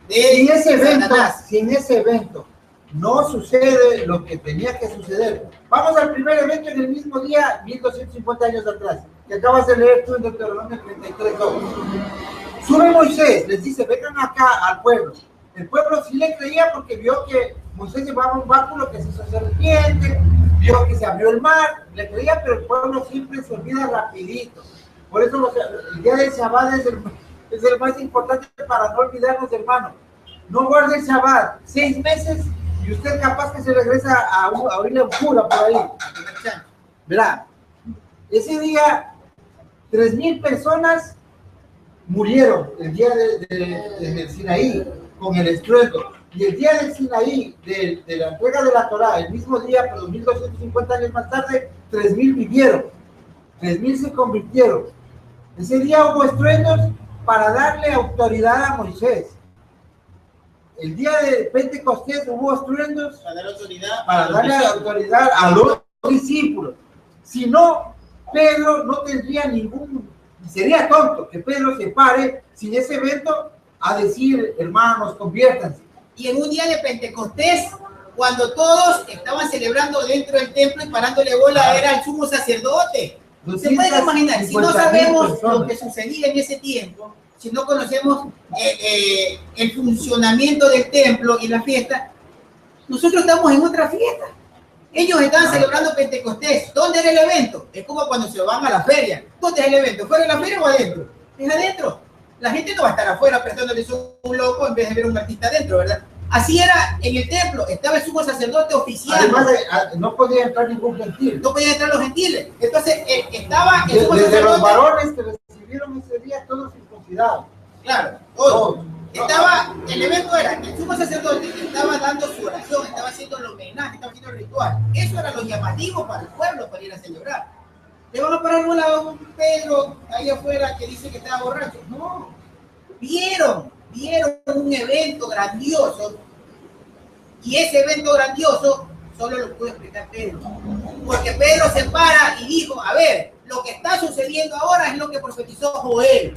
de Satanás. Si en ese evento no sucede lo que tenía que suceder, vamos al primer evento en el mismo día, 1250 años atrás, que acabas de leer tú en Deuteronomio 33:2. Sube Moisés, les dice, vengan acá al pueblo. El pueblo sí le creía porque vio que Moisés llevaba un báculo que se hizo serpiente, vio que se abrió el mar, le creía, pero el pueblo siempre se olvida rapidito. Por eso el día del Shabbat es el más importante para no olvidarnos, hermano. No guarde el Shabbat 6 meses y usted capaz que se regresa a oírle un cura por ahí. Verá, ese día 3.000 personas murieron el día del Sinaí con el estruendo. Y el día del Sinaí, de la entrega de la Torá, el mismo día, pero 1250 años más tarde, 3.000 vivieron, 3.000 se convirtieron. Ese día hubo estruendos para darle autoridad a Moisés. El día de Pentecostés hubo estruendos para darle autoridad a los discípulos. Si no, Pedro no tendría sería tonto que Pedro se pare sin ese evento a decir, hermanos, conviértanse. Y en un día de Pentecostés, cuando todos estaban celebrando dentro del templo y parándole bola, era el sumo sacerdote. Se puede imaginar, si no sabemos lo que sucedía en ese tiempo, si no conocemos el funcionamiento del templo y la fiesta, nosotros estamos en otra fiesta. Ellos estaban celebrando Pentecostés. ¿Dónde era el evento? Es como cuando se van a la feria. ¿Dónde es el evento? ¿Fuera de la feria o adentro? Es adentro. La gente no va a estar afuera prestándole un loco en vez de ver un artista adentro, ¿verdad? Así era en el templo. Estaba el sumo sacerdote oficial. Además, no podía entrar ningún gentil. No podían entrar los gentiles. Entonces, estaba el sumo desde sacerdote. Los varones que recibieron ese día, todos circuncidados. Claro, todos. El evento era que el sumo sacerdote estaba dando su oración, estaba haciendo el homenaje, estaba haciendo el ritual. Eso era lo llamativo para el pueblo para ir a celebrar. Le van a parar a un Pedro ahí afuera que dice que estaba borracho. No, vieron un evento grandioso y ese evento grandioso solo lo pudo explicar Pedro. Porque Pedro se para y dijo, a ver, lo que está sucediendo ahora es lo que profetizó Joel.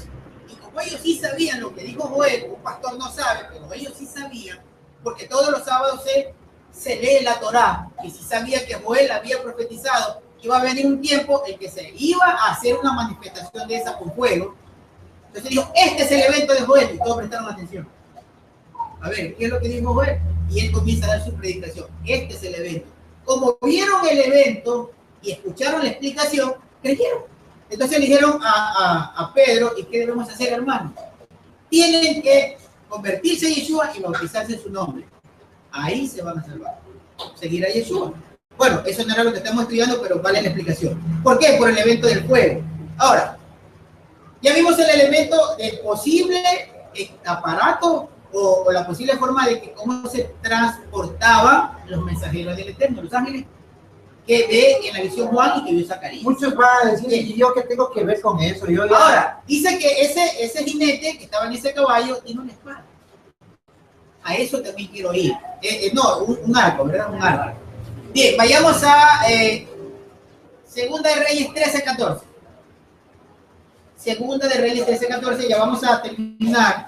Y como ellos sí sabían lo que dijo Joel, un pastor no sabe, pero ellos sí sabían, porque todos los sábados se lee la Torá, y sí sabía que Joel había profetizado que iba a venir un tiempo en que se iba a hacer una manifestación de esa con fuego. Entonces dijo, este es el evento de Joel, y todos prestaron atención. A ver, ¿qué es lo que dijo Joel? Y él comienza a dar su predicación. Este es el evento. Como vieron el evento y escucharon la explicación, creyeron. Entonces le dijeron a Pedro, ¿y qué debemos hacer, hermano? Tienen que convertirse en Yeshua y bautizarse en su nombre. Ahí se van a salvar. Seguir a Yeshua. Bueno, eso no era lo que estamos estudiando, pero vale la explicación. ¿Por qué? Por el evento del fuego. Ahora, ya vimos el elemento del posible aparato o la posible forma de que cómo se transportaban los mensajeros del Eterno, los ángeles, que ve en la visión Juan y que vio Zacarías. Muchos van a decir, ¿y yo qué tengo que ver con eso? Ahora, dice que ese jinete que estaba en ese caballo tiene una espada. A eso también quiero ir. Un arco, ¿verdad? Un arco. Bien, vayamos a Segunda de Reyes 13:14. Segunda de Reyes 13:14, ya vamos a terminar.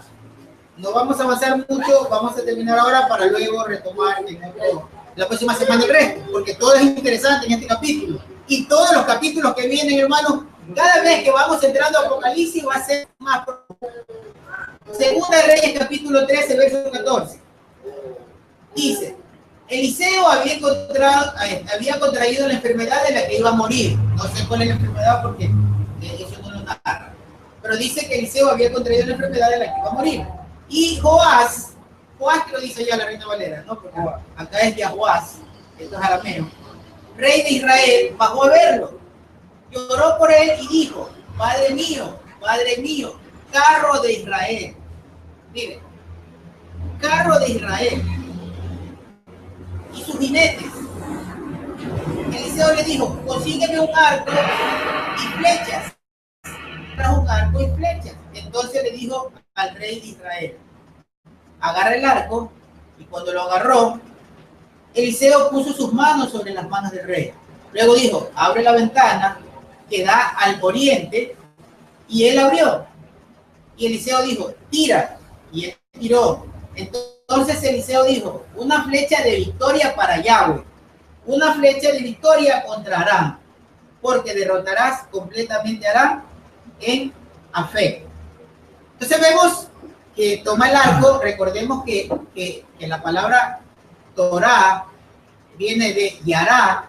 No vamos a avanzar mucho, vamos a terminar ahora para luego retomar la próxima semana el resto, porque todo es interesante en este capítulo. Y todos los capítulos que vienen, hermanos, cada vez que vamos entrando a Apocalipsis va a ser más profundo. Segunda de Reyes, capítulo 13, verso 14. Dice, Eliseo había contraído la enfermedad de la que iba a morir. No sé cuál es la enfermedad porque eso no lo narra. Pero dice que Eliseo había contraído la enfermedad de la que iba a morir. Y Joás que lo dice ya la Reina Valera, ¿no? Porque acá es Yahoás, esto es arameo. Rey de Israel, bajó a verlo. Lloró por él y dijo, Padre mío, carro de Israel. Mire, carro de Israel y sus jinetes. Eliseo le dijo, consígueme un arco y flechas. Trajo un arco y flechas. Entonces le dijo al rey de Israel, agarra el arco, y cuando lo agarró, Eliseo puso sus manos sobre las manos del rey. Luego dijo, abre la ventana que da al oriente, y él abrió. Y Eliseo dijo, tira, y él tiró. Entonces Eliseo dijo, una flecha de victoria para Yahweh, una flecha de victoria contra Aram, porque derrotarás completamente a Aram en Afec. Entonces vemos que toma el arco. Recordemos que la palabra Torah viene de Yará,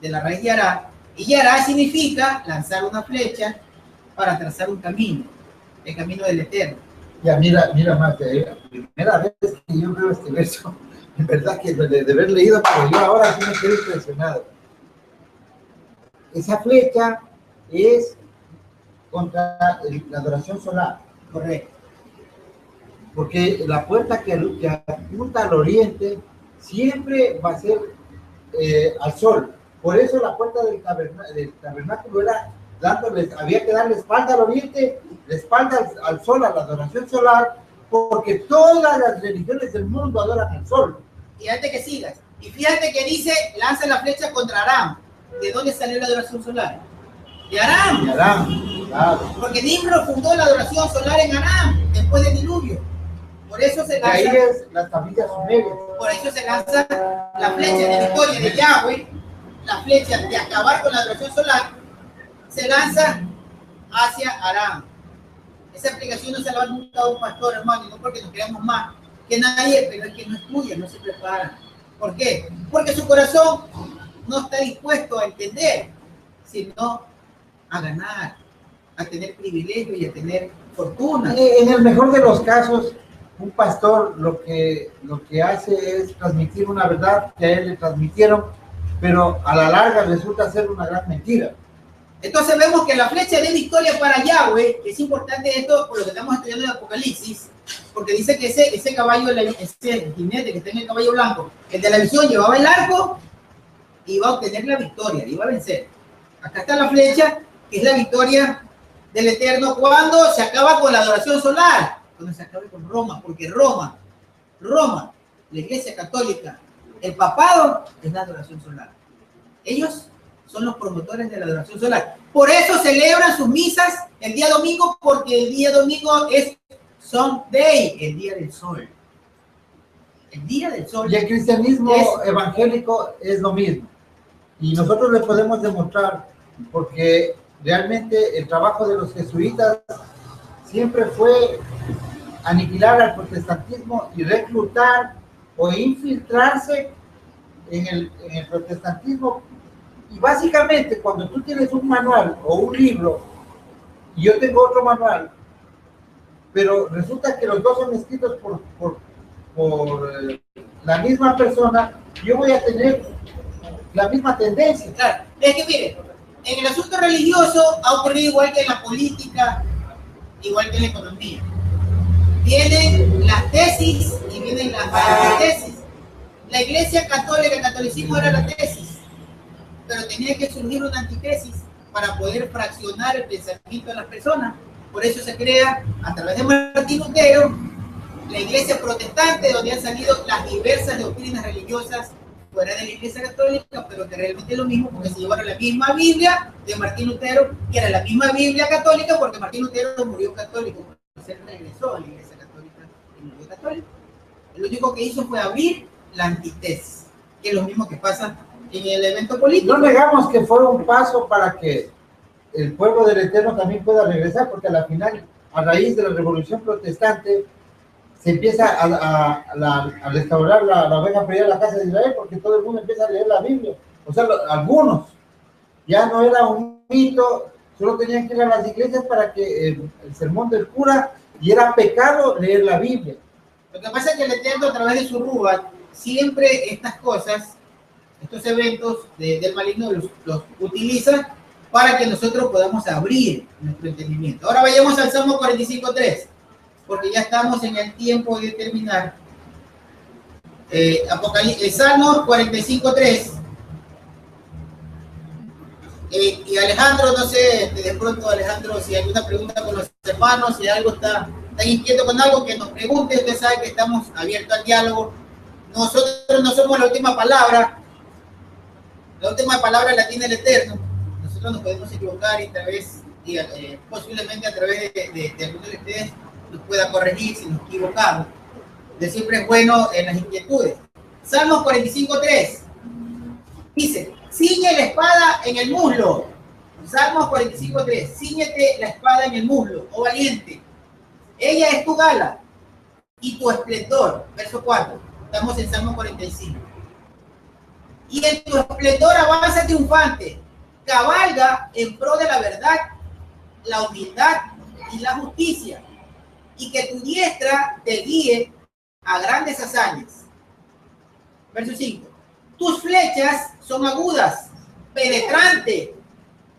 de la raíz Yará, y Yará significa lanzar una flecha para trazar un camino, el camino del Eterno. Ya, mira, Marta, la primera vez que yo veo este verso, en verdad que de haber leído, pero yo ahora sí me quedé impresionado. Esa flecha es contra la adoración solar. Correcto. Porque la puerta que apunta al oriente siempre va a ser al sol. Por eso la puerta del tabernáculo era había que darle espalda al oriente, la espalda al sol, a la adoración solar, porque todas las religiones del mundo adoran al sol. Fíjate que sigas. Y fíjate que dice, lanza la flecha contra Aram. ¿De dónde salió la adoración solar? De Aram. De Aram, claro. Porque Nimrod fundó la adoración solar en Aram, después del diluvio. Por eso se lanza. Ahí es las tablillas sumerias. Por eso se lanza la flecha de victoria de Yahweh, la flecha de acabar con la adoración solar, se lanza hacia Aram. Esa explicación no se la va nunca a un pastor, hermano, no porque nos creamos más que nadie, pero es que no estudia, no se prepara. ¿Por qué? Porque su corazón no está dispuesto a entender, sino a ganar, a tener privilegio y a tener fortuna. En el mejor de los casos, un pastor lo que hace es transmitir una verdad que a él le transmitieron, pero a la larga resulta ser una gran mentira. Entonces vemos que la flecha de victoria para Yahweh, es importante esto por lo que estamos estudiando en Apocalipsis, porque dice que ese caballo, ese jinete que está en el caballo blanco, el de la visión, llevaba el arco y iba a obtener la victoria, iba a vencer. Acá está la flecha, que es la victoria del Eterno cuando se acaba con la adoración solar, cuando se acabe con Roma, porque Roma, la Iglesia Católica, el papado es la adoración solar. Ellos son los promotores de la adoración solar. Por eso celebran sus misas el día domingo, porque el día domingo es Sunday, el día del sol. El día del sol. Y el cristianismo evangélico es lo mismo. Y nosotros le podemos demostrar, porque realmente el trabajo de los jesuitas siempre fue aniquilar al protestantismo y reclutar o infiltrarse en el protestantismo. Y básicamente cuando tú tienes un manual o un libro y yo tengo otro manual, pero resulta que los dos son escritos por la misma persona, yo voy a tener la misma tendencia. Claro, es que mire, en el asunto religioso ha ocurrido igual que en la política, igual que en la economía. Vienen las tesis y vienen las antitesis. La Iglesia Católica, el catolicismo era la tesis, pero tenía que surgir una antitesis para poder fraccionar el pensamiento de las personas. Por eso se crea, a través de Martín Lutero, la Iglesia protestante, donde han salido las diversas doctrinas religiosas fuera de la Iglesia Católica, pero que realmente es lo mismo, porque se llevaron la misma Biblia de Martín Lutero, que era la misma Biblia católica, porque Martín Lutero murió católico, se regresó a la Iglesia Católica y murió católico. Lo único que hizo fue abrir la antitesis, que es lo mismo que pasa en el evento político. No negamos que fue un paso para que el pueblo del Eterno también pueda regresar, porque a la final, a raíz de la Revolución Protestante, se empieza a restaurar la oveja perdida de la casa de Israel, porque todo el mundo empieza a leer la Biblia. O sea, algunos, ya no era un mito, solo tenían que ir a las iglesias para que el sermón del cura, y era pecado leer la Biblia. Lo que pasa es que el Eterno, a través de su Ruach, siempre estas cosas, estos eventos del maligno los utiliza para que nosotros podamos abrir nuestro entendimiento. Ahora vayamos al Salmo 45.3, porque ya estamos en el tiempo de terminar. El Salmo 45.3. Y Alejandro, no sé, de pronto Alejandro, si hay alguna pregunta con los hermanos, si algo está inquieto con algo, que nos pregunte. Usted sabe que estamos abiertos al diálogo. Nosotros no somos la última palabra. La última palabra la tiene el Eterno. Nosotros nos podemos equivocar y posiblemente a través de algunos de ustedes nos pueda corregir si nos equivocamos. De siempre es bueno en las inquietudes. Salmos 45.3 dice: ciñe la espada en el muslo. Salmos 45.3: ciñete la espada en el muslo, oh valiente. Ella es tu gala y tu esplendor. Verso 4. Estamos en Salmo 45. Y en tu esplendor avanza triunfante. Cabalga en pro de la verdad, la humildad y la justicia. Y que tu diestra te guíe a grandes hazañas. Verso 5. Tus flechas son agudas, penetrantes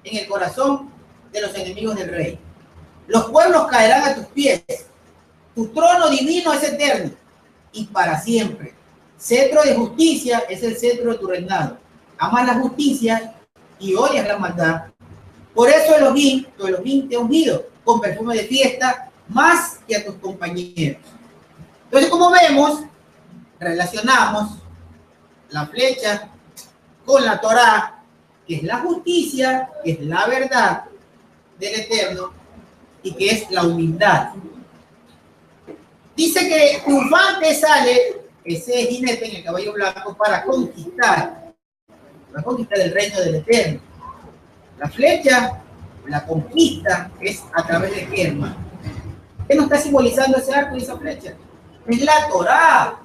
en el corazón de los enemigos del rey. Los pueblos caerán a tus pies. Tu trono divino es eterno y para siempre. Cetro de justicia es el cetro de tu reinado. Amas la justicia y odias la maldad. Por eso Elohim, tu Elohim te ha ungido con perfume de fiesta más que a tus compañeros. Entonces, como vemos, relacionamos la flecha con la Torá, que es la justicia, que es la verdad del Eterno y que es la humildad. Dice que triunfante sale ese jinete en el caballo blanco para conquistar el reino del Eterno. La flecha, la conquista, es a través de qué, hermano. ¿Qué nos está simbolizando ese arco y esa flecha? Es la Torá,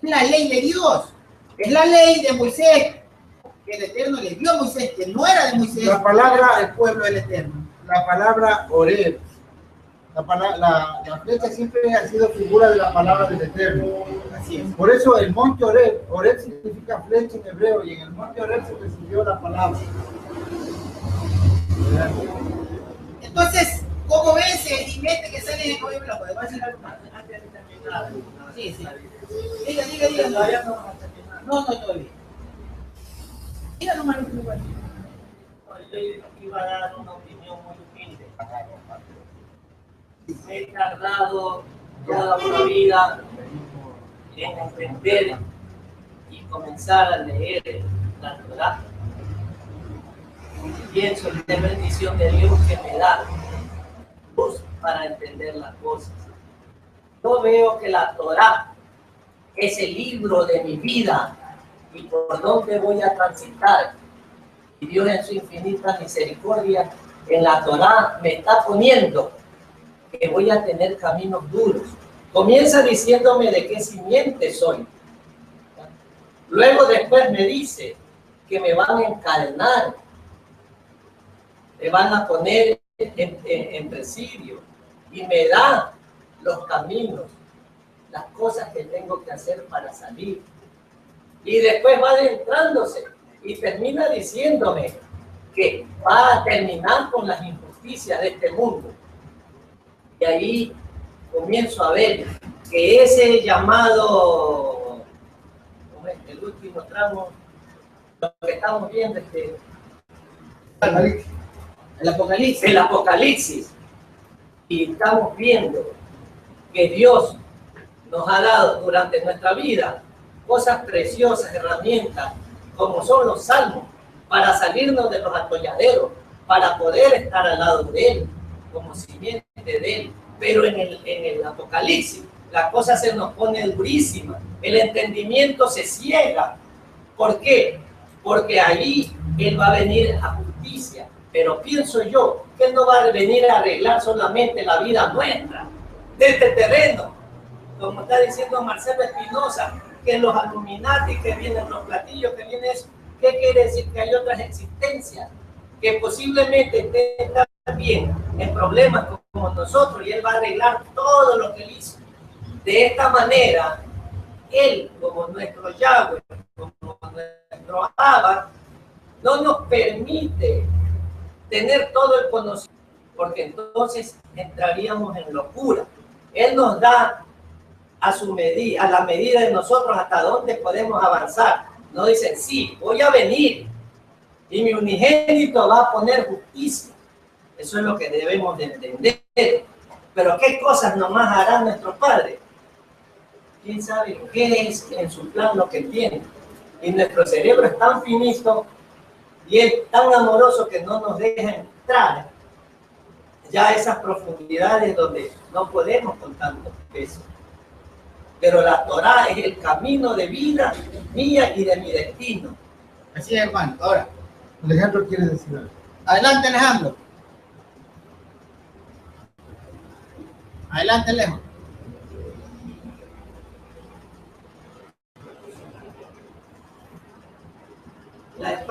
es la ley de Dios, es la ley de Moisés, que el Eterno le dio a Moisés, que no era de Moisés, la palabra del pueblo del Eterno. La palabra Oreb, la flecha siempre ha sido figura de la palabra del Eterno. Así es. Por eso el monte Oreb significa flecha en hebreo, y en el monte Oreb se recibió la palabra. Entonces, ¿cómo ves el jinete que sale en el caballo blanco? ¿Puedo decir algo más? Antes de terminar. Sí. Diga. No, todavía. Diga nomás lo que me Yo iba a dar una opinión muy humilde. Me he tardado toda una vida en entender y comenzar a leer la Torá. Pienso en la bendición de Dios que me da luz para entender las cosas. Yo veo que la Torá es el libro de mi vida y por donde voy a transitar. Y Dios en su infinita misericordia en la Torá me está poniendo que voy a tener caminos duros. Comienza diciéndome de qué simiente soy. Luego después me dice que me van a encadenar, me van a poner en presidio y me da los caminos, las cosas que tengo que hacer para salir. Y después va adentrándose y termina diciéndome que va a terminar con las injusticias de este mundo. Y ahí comienzo a ver que ese llamado, el último tramo, lo que estamos viendo el Apocalipsis, y estamos viendo que Dios nos ha dado durante nuestra vida cosas preciosas, herramientas, como son los salmos, para salirnos de los atolladeros, para poder estar al lado de Él, como simiente de Él. Pero en el Apocalipsis la cosa se nos pone durísima, el entendimiento se ciega. ¿Por qué? Porque ahí Él va a venir a justicia, pero pienso yo que Él no va a venir a arreglar solamente la vida nuestra, de este terreno, como está diciendo Marcelo Espinosa, que los Illuminati, que vienen los platillos, que viene eso. ¿Qué quiere decir? Que hay otras existencias que posiblemente estén también en problemas como nosotros y él va a arreglar todo lo que él hizo. De esta manera, él, como nuestro Yahweh, como nuestro Abba, no nos permite tener todo el conocimiento, porque entonces entraríamos en locura. Él nos da a su medida, a la medida de nosotros hasta dónde podemos avanzar. No dicen, sí, voy a venir y mi unigénito va a poner justicia. Eso es lo que debemos de entender. Pero ¿qué cosas nomás hará nuestro Padre? ¿Quién sabe qué es en su plan lo que tiene? Y nuestro cerebro es tan finito y es tan amoroso que no nos deja entrar ya a esas profundidades donde no podemos con tanto peso. Pero la Torá es el camino de vida mía y de mi destino. Así es, hermano. Ahora, Alejandro quiere decir algo. adelante, Alejandro. Adelante, Alejo.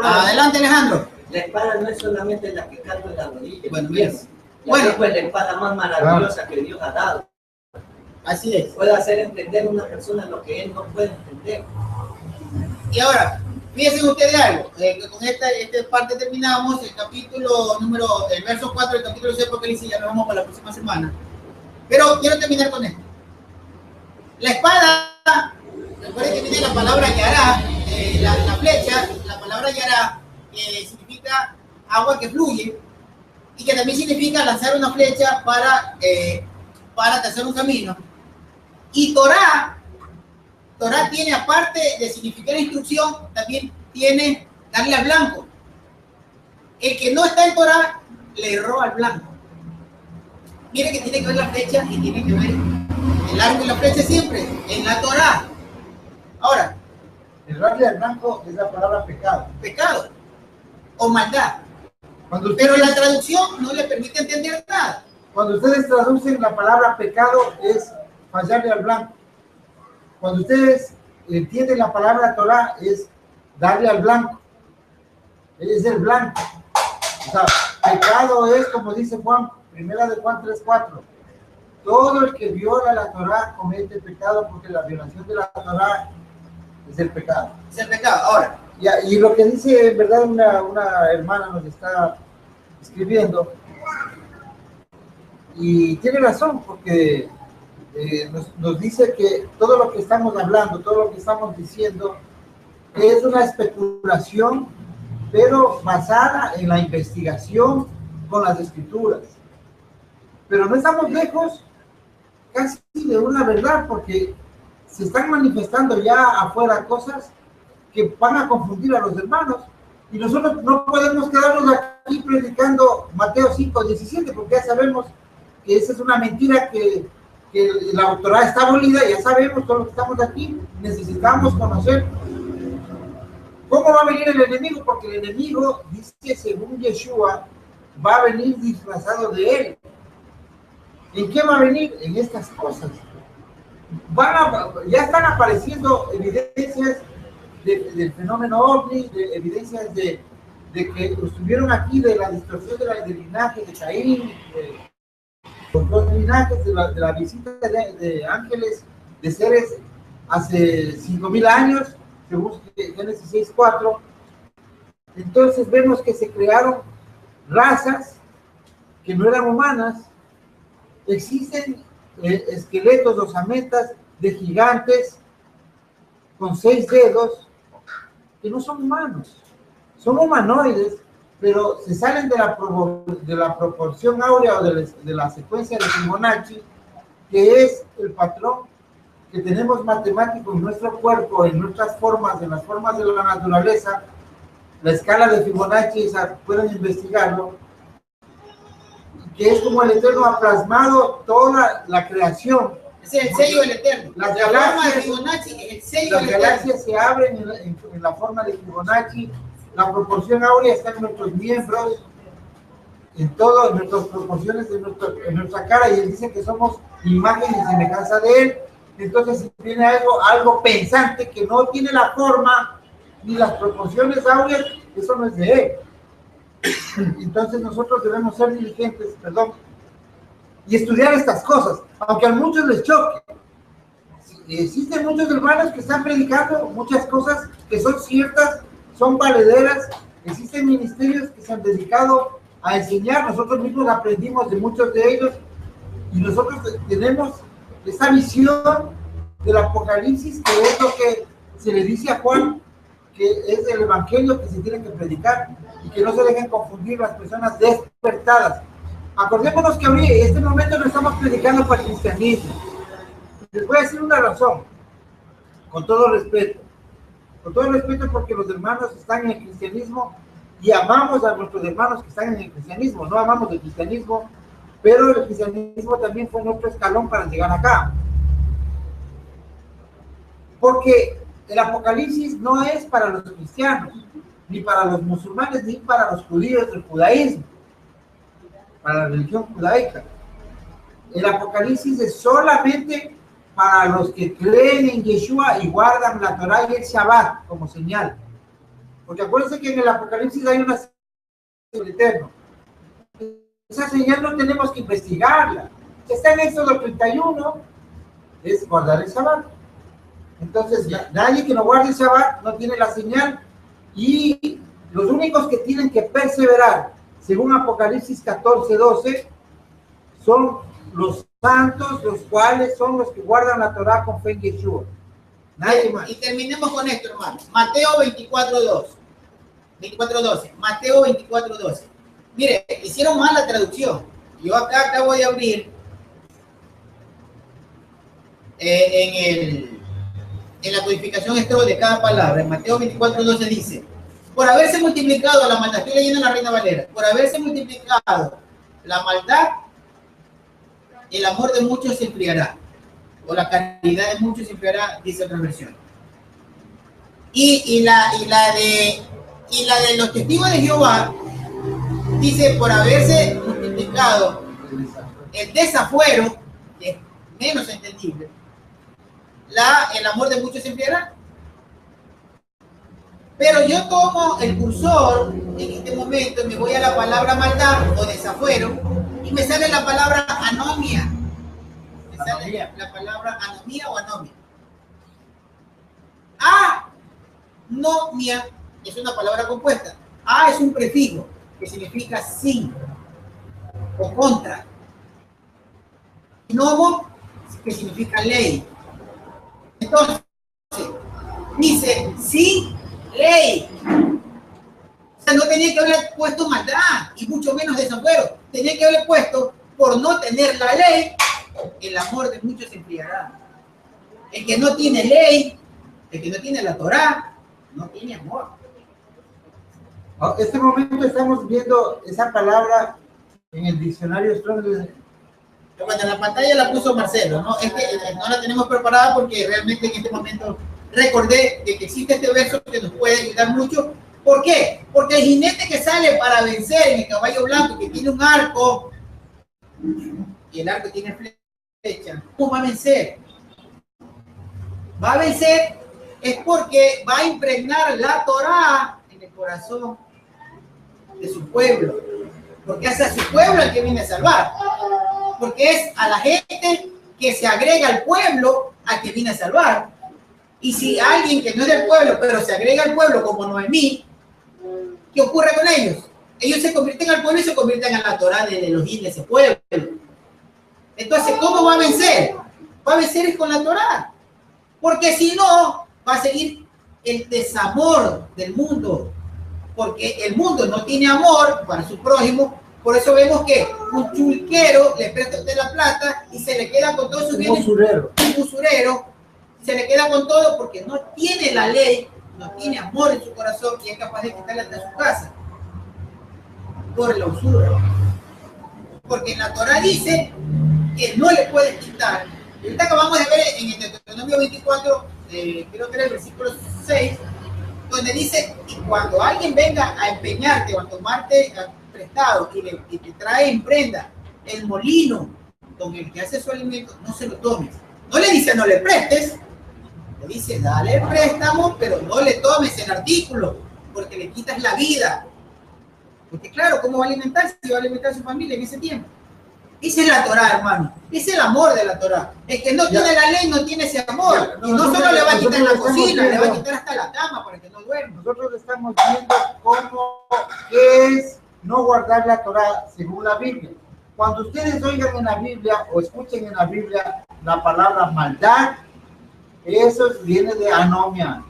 Adelante, Alejandro. La espada no es solamente la que carga en la rodilla. Bueno, bien. Bueno, es la espada más maravillosa que Dios ha dado. Así es. Puede hacer entender a una persona lo que él no puede entender. Y ahora, fíjense ustedes algo. Que con esta parte terminamos el capítulo el verso 4 del capítulo 6 porque dice ya nos vamos para la próxima semana. Pero quiero terminar con esto. La espada, recuerden que viene la palabra yará, la flecha, la palabra yará, que significa agua que fluye, y que también significa lanzar una flecha para trazar un camino. Y Torá tiene, aparte de significar instrucción, también tiene darle al blanco. El que no está en Torá le erró al blanco. Mire que tiene que ver la flecha y tiene que ver el arco y la flecha siempre en la Torá. Ahora, El darle al blanco es la palabra pecado. pecado o maldad. Cuando Pero ustedes, la traducción no le permite entender nada. cuando ustedes traducen la palabra pecado es fallarle al blanco. Cuando ustedes entienden la palabra Torah es darle al blanco. Es el blanco. O sea, pecado es, como dice Juan, primera de Juan 3:4. Todo el que viola la Torah comete pecado porque la violación de la Torah es el pecado. Es el pecado. Ahora, Y lo que dice, en verdad, una hermana nos está escribiendo, y tiene razón, porque nos dice que todo lo que estamos hablando, todo lo que estamos diciendo, es una especulación, pero basada en la investigación con las escrituras. Pero no estamos lejos casi de una verdad, porque se están manifestando ya afuera cosas que van a confundir a los hermanos, y nosotros no podemos quedarnos aquí predicando Mateo 5:17, porque ya sabemos que esa es una mentira, que la autoridad está abolida. Ya sabemos todos los que estamos aquí, necesitamos conocer cómo va a venir el enemigo, porque el enemigo, dice según Yeshua, va a venir disfrazado de él. ¿En qué va a venir? En estas cosas. Ya están apareciendo evidencias del fenómeno ovni, evidencias de que estuvieron aquí, de la distorsión del linaje de Caín, los dos linajes, de la visita de ángeles, de seres hace 5,000 años, según Génesis 6:4. Entonces vemos que se crearon razas que no eran humanas. Existen esqueletos o sametas de gigantes con 6 dedos que no son humanos, son humanoides, pero se salen de la proporción áurea o de la secuencia de Fibonacci, que es el patrón que tenemos matemático en nuestro cuerpo, en nuestras formas, en las formas de la naturaleza. La escala de Fibonacci, pueden investigarlo, que es como el Eterno ha plasmado toda la creación. es el sello del Eterno. Las La forma de galaxias- Fibonacci es el sello Las del Eterno. galaxias se abren en la forma de Fibonacci. La proporción áurea está en nuestros miembros, en todo, en nuestras proporciones, en nuestra cara, y él dice que somos imagen y semejanza de él. Entonces, si tiene algo pensante que no tiene la forma ni las proporciones áureas, eso no es de él. Entonces, nosotros debemos ser diligentes, y estudiar estas cosas, aunque a muchos les choque. Existen muchos hermanos que están predicando muchas cosas que son ciertas, son valederas. Existen ministerios que se han dedicado a enseñar. Nosotros mismos aprendimos de muchos de ellos y nosotros tenemos esta visión del Apocalipsis, que es lo que se le dice a Juan, que es el evangelio que se tiene que predicar y que no se dejen confundir las personas despertadas. Acordémonos que hoy, en este momento, no estamos predicando para el cristianismo. Les voy a decir una razón, con todo respeto, porque los hermanos están en el cristianismo y amamos a nuestros hermanos que están en el cristianismo. No amamos el cristianismo, pero el cristianismo también fue nuestro escalón para llegar acá. Porque el Apocalipsis no es para los cristianos, ni para los musulmanes, ni para los judíos del judaísmo, para la religión judaica. El Apocalipsis es solamente para los que creen en Yeshua y guardan la Torá y el Shabbat como señal. Porque acuérdense que en el Apocalipsis hay una señal eterna. Esa señal no tenemos que investigarla. Está en Éxodo 31, es guardar el Shabbat. Entonces, nadie que no guarde el Shabbat no tiene la señal, y los únicos que tienen que perseverar, según Apocalipsis 14:12, son los santos, los cuales son los que guardan la Torá con fe en Yeshua. Nadie más. Y terminemos con esto, hermano. Mateo 24:12. Mateo 24:12. Mire, hicieron mal la traducción. Yo acá acabo de abrir en la codificación de cada palabra. En Mateo 24:12 dice: por haberse multiplicado la maldad, estoy leyendo en la Reina Valera, por haberse multiplicado la maldad, el amor de muchos se enfriará, o la caridad de muchos se enfriará, dice otra versión. Y la de los testigos de Jehová dice: por haberse multiplicado el desafuero, que es menos entendible, el amor de muchos se enfriará. Pero yo tomo el cursor en este momento y me voy a la palabra maldad o desafuero y me sale la palabra anomia. Me sale la palabra anomía o anomia. Anomia es una palabra compuesta. A es un prefijo que significa sin o contra. Nomo, que significa ley. Entonces, dice sin ley. O sea, no tenía que haber puesto maldad y mucho menos desafuero. Tenía que haber puesto: por no tener la ley, el amor de muchos se enfriará. El que no tiene ley, el que no tiene la Torá, no tiene amor. En este momento estamos viendo esa palabra en el diccionario Strong. Bueno, en la pantalla la puso Marcelo, ¿no? Es que no la tenemos preparada porque realmente en este momento recordé de que existe este verso que nos puede ayudar mucho. ¿Por qué? Porque el jinete que sale para vencer en el caballo blanco, que tiene un arco, y el arco tiene flecha, ¿cómo va a vencer? Va a vencer es porque va a impregnar la Torá en el corazón de su pueblo. Porque es a su pueblo el que viene a salvar. Porque es a la gente que se agrega al pueblo al que viene a salvar. Y si alguien que no es del pueblo, pero se agrega al pueblo, como Noemí, ¿qué ocurre con ellos? Ellos se convierten al pueblo y se convierten a la Torá de Elohim de ese pueblo. Entonces, ¿cómo va a vencer? Va a vencer es con la Torá. Porque si no, va a seguir el desamor del mundo. Porque el mundo no tiene amor para su prójimo. Por eso vemos que un chulquero le presta a usted la plata y se le queda con todos sus bienes. Un usurero se le queda con todo porque no tiene la ley, no tiene amor en su corazón y es capaz de quitarle hasta su casa por la usura. Porque la Torá dice que no le puedes quitar. Y ahorita acabamos de ver en el Deuteronomio 24, creo que era el versículo 6, donde dice: y cuando alguien venga a empeñarte o a tomarte prestado y te trae en prenda el molino con el que hace su alimento, no se lo tomes. No le dice no le prestes, le dice dale el préstamo, pero no le tomes el artículo, porque le quitas la vida. Porque claro, ¿cómo va a alimentarse? Si va a alimentar a su familia en ese tiempo. Esa es la Torá, hermano. Es el amor de la Torá. El que no tiene la ley no tiene ese amor. Y no solo le va a quitar la cocina, le va a quitar hasta la cama para que no duerma. Nosotros estamos viendo qué es no guardar la Torá según la Biblia. Cuando ustedes oigan en la Biblia o escuchen en la Biblia la palabra maldad, eso viene de anomia.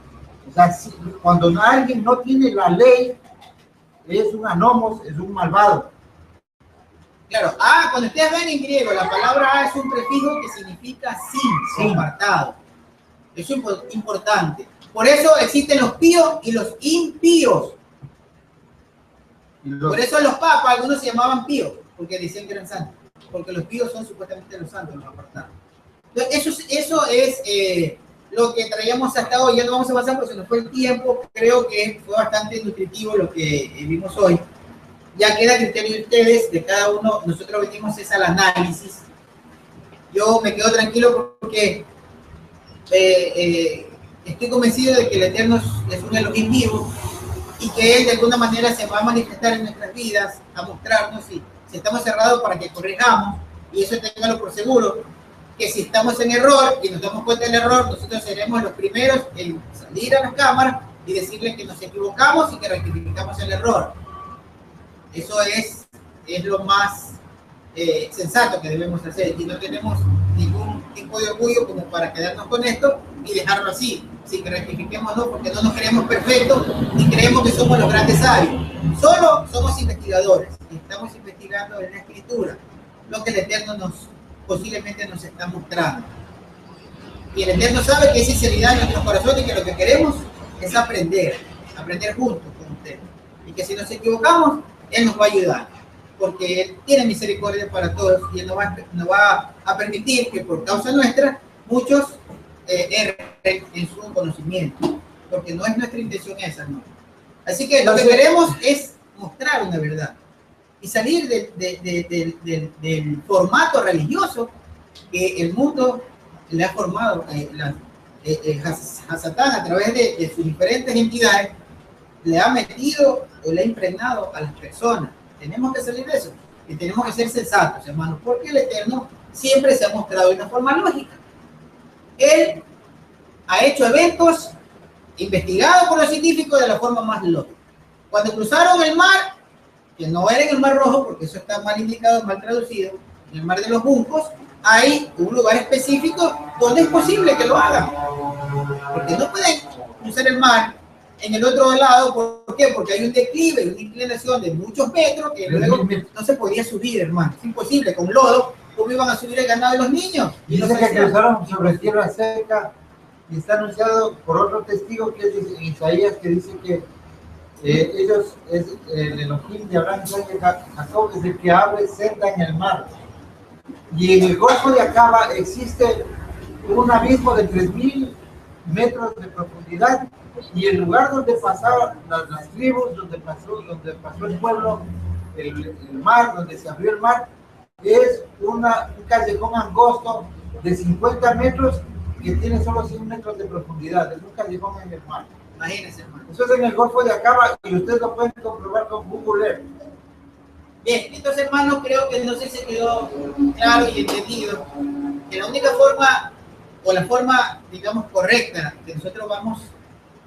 O sea, cuando alguien no tiene la ley, es un anomos, es un malvado. Claro, cuando ustedes ven en griego, la palabra a es un prefijo que significa sin, apartado. Eso es importante. Por eso existen los píos y los impíos. Por eso los papas, algunos se llamaban píos, porque decían que eran santos. Porque los píos son supuestamente los santos, los apartados. Entonces, eso es lo que traíamos hasta hoy. Ya no vamos a pasar porque se nos fue el tiempo. Creo que fue bastante nutritivo lo que vimos hoy. Ya queda criterio de ustedes, de cada uno. Nosotros venimos al análisis. Yo me quedo tranquilo porque estoy convencido de que el Eterno es un Elohim vivo y que Él de alguna manera se va a manifestar en nuestras vidas, a mostrarnos si estamos cerrados para que corrijamos, y eso téngalo por seguro, que si estamos en error y nos damos cuenta del error, nosotros seremos los primeros en salir a las cámaras y decirles que nos equivocamos y que rectificamos el error. Eso es lo más sensato que debemos hacer, y no tenemos ningún tipo de orgullo como para quedarnos con esto y dejarlo así, sin que rectifiquemos, no, porque no nos creemos perfectos ni creemos que somos los grandes sabios. Solo somos investigadores y estamos investigando en la Escritura lo que el Eterno posiblemente nos está mostrando. Y el Eterno sabe que hay sinceridad en nuestros corazones y que lo que queremos es aprender juntos con ustedes. Y que si nos equivocamos, Él nos va a ayudar, porque Él tiene misericordia para todos y Él no va a permitir que por causa nuestra muchos erren en su conocimiento, porque no es nuestra intención esa, ¿no? Así que lo que queremos es mostrar una verdad y salir del formato religioso que el mundo le ha formado. Hasatán, a través de sus diferentes entidades, le ha metido o le ha impregnado a las personas. Tenemos que salir de eso y tenemos que ser sensatos, hermanos, porque el Eterno siempre se ha mostrado de una forma lógica. Él ha hecho eventos investigados por los científicos de la forma más lógica. Cuando cruzaron el mar, que no era en el Mar Rojo, porque eso está mal indicado, mal traducido, en el Mar de los Juncos, hay un lugar específico donde es posible que lo hagan. Porque no pueden cruzar el mar en el otro lado. ¿Por qué? Porque hay un declive, una inclinación de muchos metros que luego no se podía subir, hermano. Es imposible, con lodo. ¿Cómo iban a subir el ganado de los niños? Y dice que cruzaron sobre tierra seca, y está anunciado por otro testigo que es Isaías, que dice que ellos, el Elohim de Abraham, Isaac y Jacob, es el que abre senda en el mar. Y en el Golfo de Acaba existe un abismo de 3.000 metros de profundidad, y el lugar donde pasaban las tribus, donde pasó el pueblo, el mar, donde se abrió el mar, es un callejón angosto de 50 metros que tiene solo 100 metros de profundidad. Es un callejón en el mar. Imagínense, hermano. Eso es en el Golfo de Acaba y ustedes lo pueden comprobar con Google Earth. Bien, entonces, hermanos, creo que no sé si quedó claro y entendido que la única forma, o la forma, digamos, correcta que nosotros vamos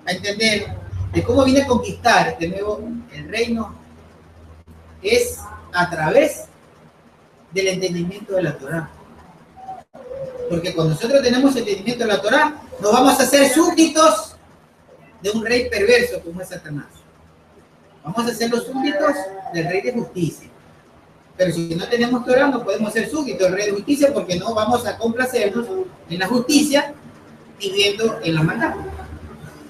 a entender de cómo viene a conquistar de nuevo el reino es a través del entendimiento de la Torá. Porque cuando nosotros tenemos entendimiento de la Torá, nos vamos a hacer súbditos de un rey perverso como es Satanás. Vamos a ser los súbditos del rey de justicia. Pero si no tenemos Torá, no podemos ser súbditos del rey de justicia, porque no vamos a complacernos en la justicia viviendo en la maldad.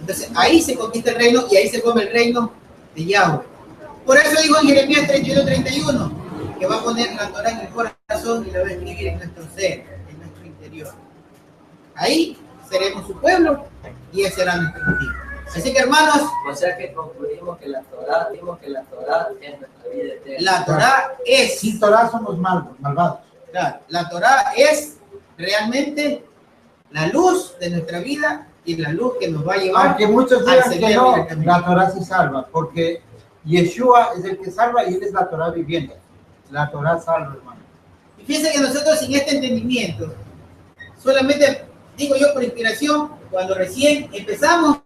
Entonces ahí se conquista el reino y ahí se come el reino de Yahweh. Por eso dijo en Jeremías 31:31 que va a poner la Torá en el corazón y la va a escribir en nuestro ser, en nuestro interior. Ahí seremos su pueblo y ese será nuestro Dios. Así que, hermanos, o sea que concluimos que la Torá, dimos que la Torá es nuestra vida eterna. La Torá es. Sin Torá somos malvados. Claro, la Torá es realmente la luz de nuestra vida y la luz que nos va a llevar. Aunque muchos al digan que sendero no, del camino. la Torah sí salva, porque Yeshua es el que salva y él es la Torah viviente. La Torah salva, hermano. Y fíjense que nosotros sin este entendimiento, solamente, digo yo por inspiración, cuando recién empezamos,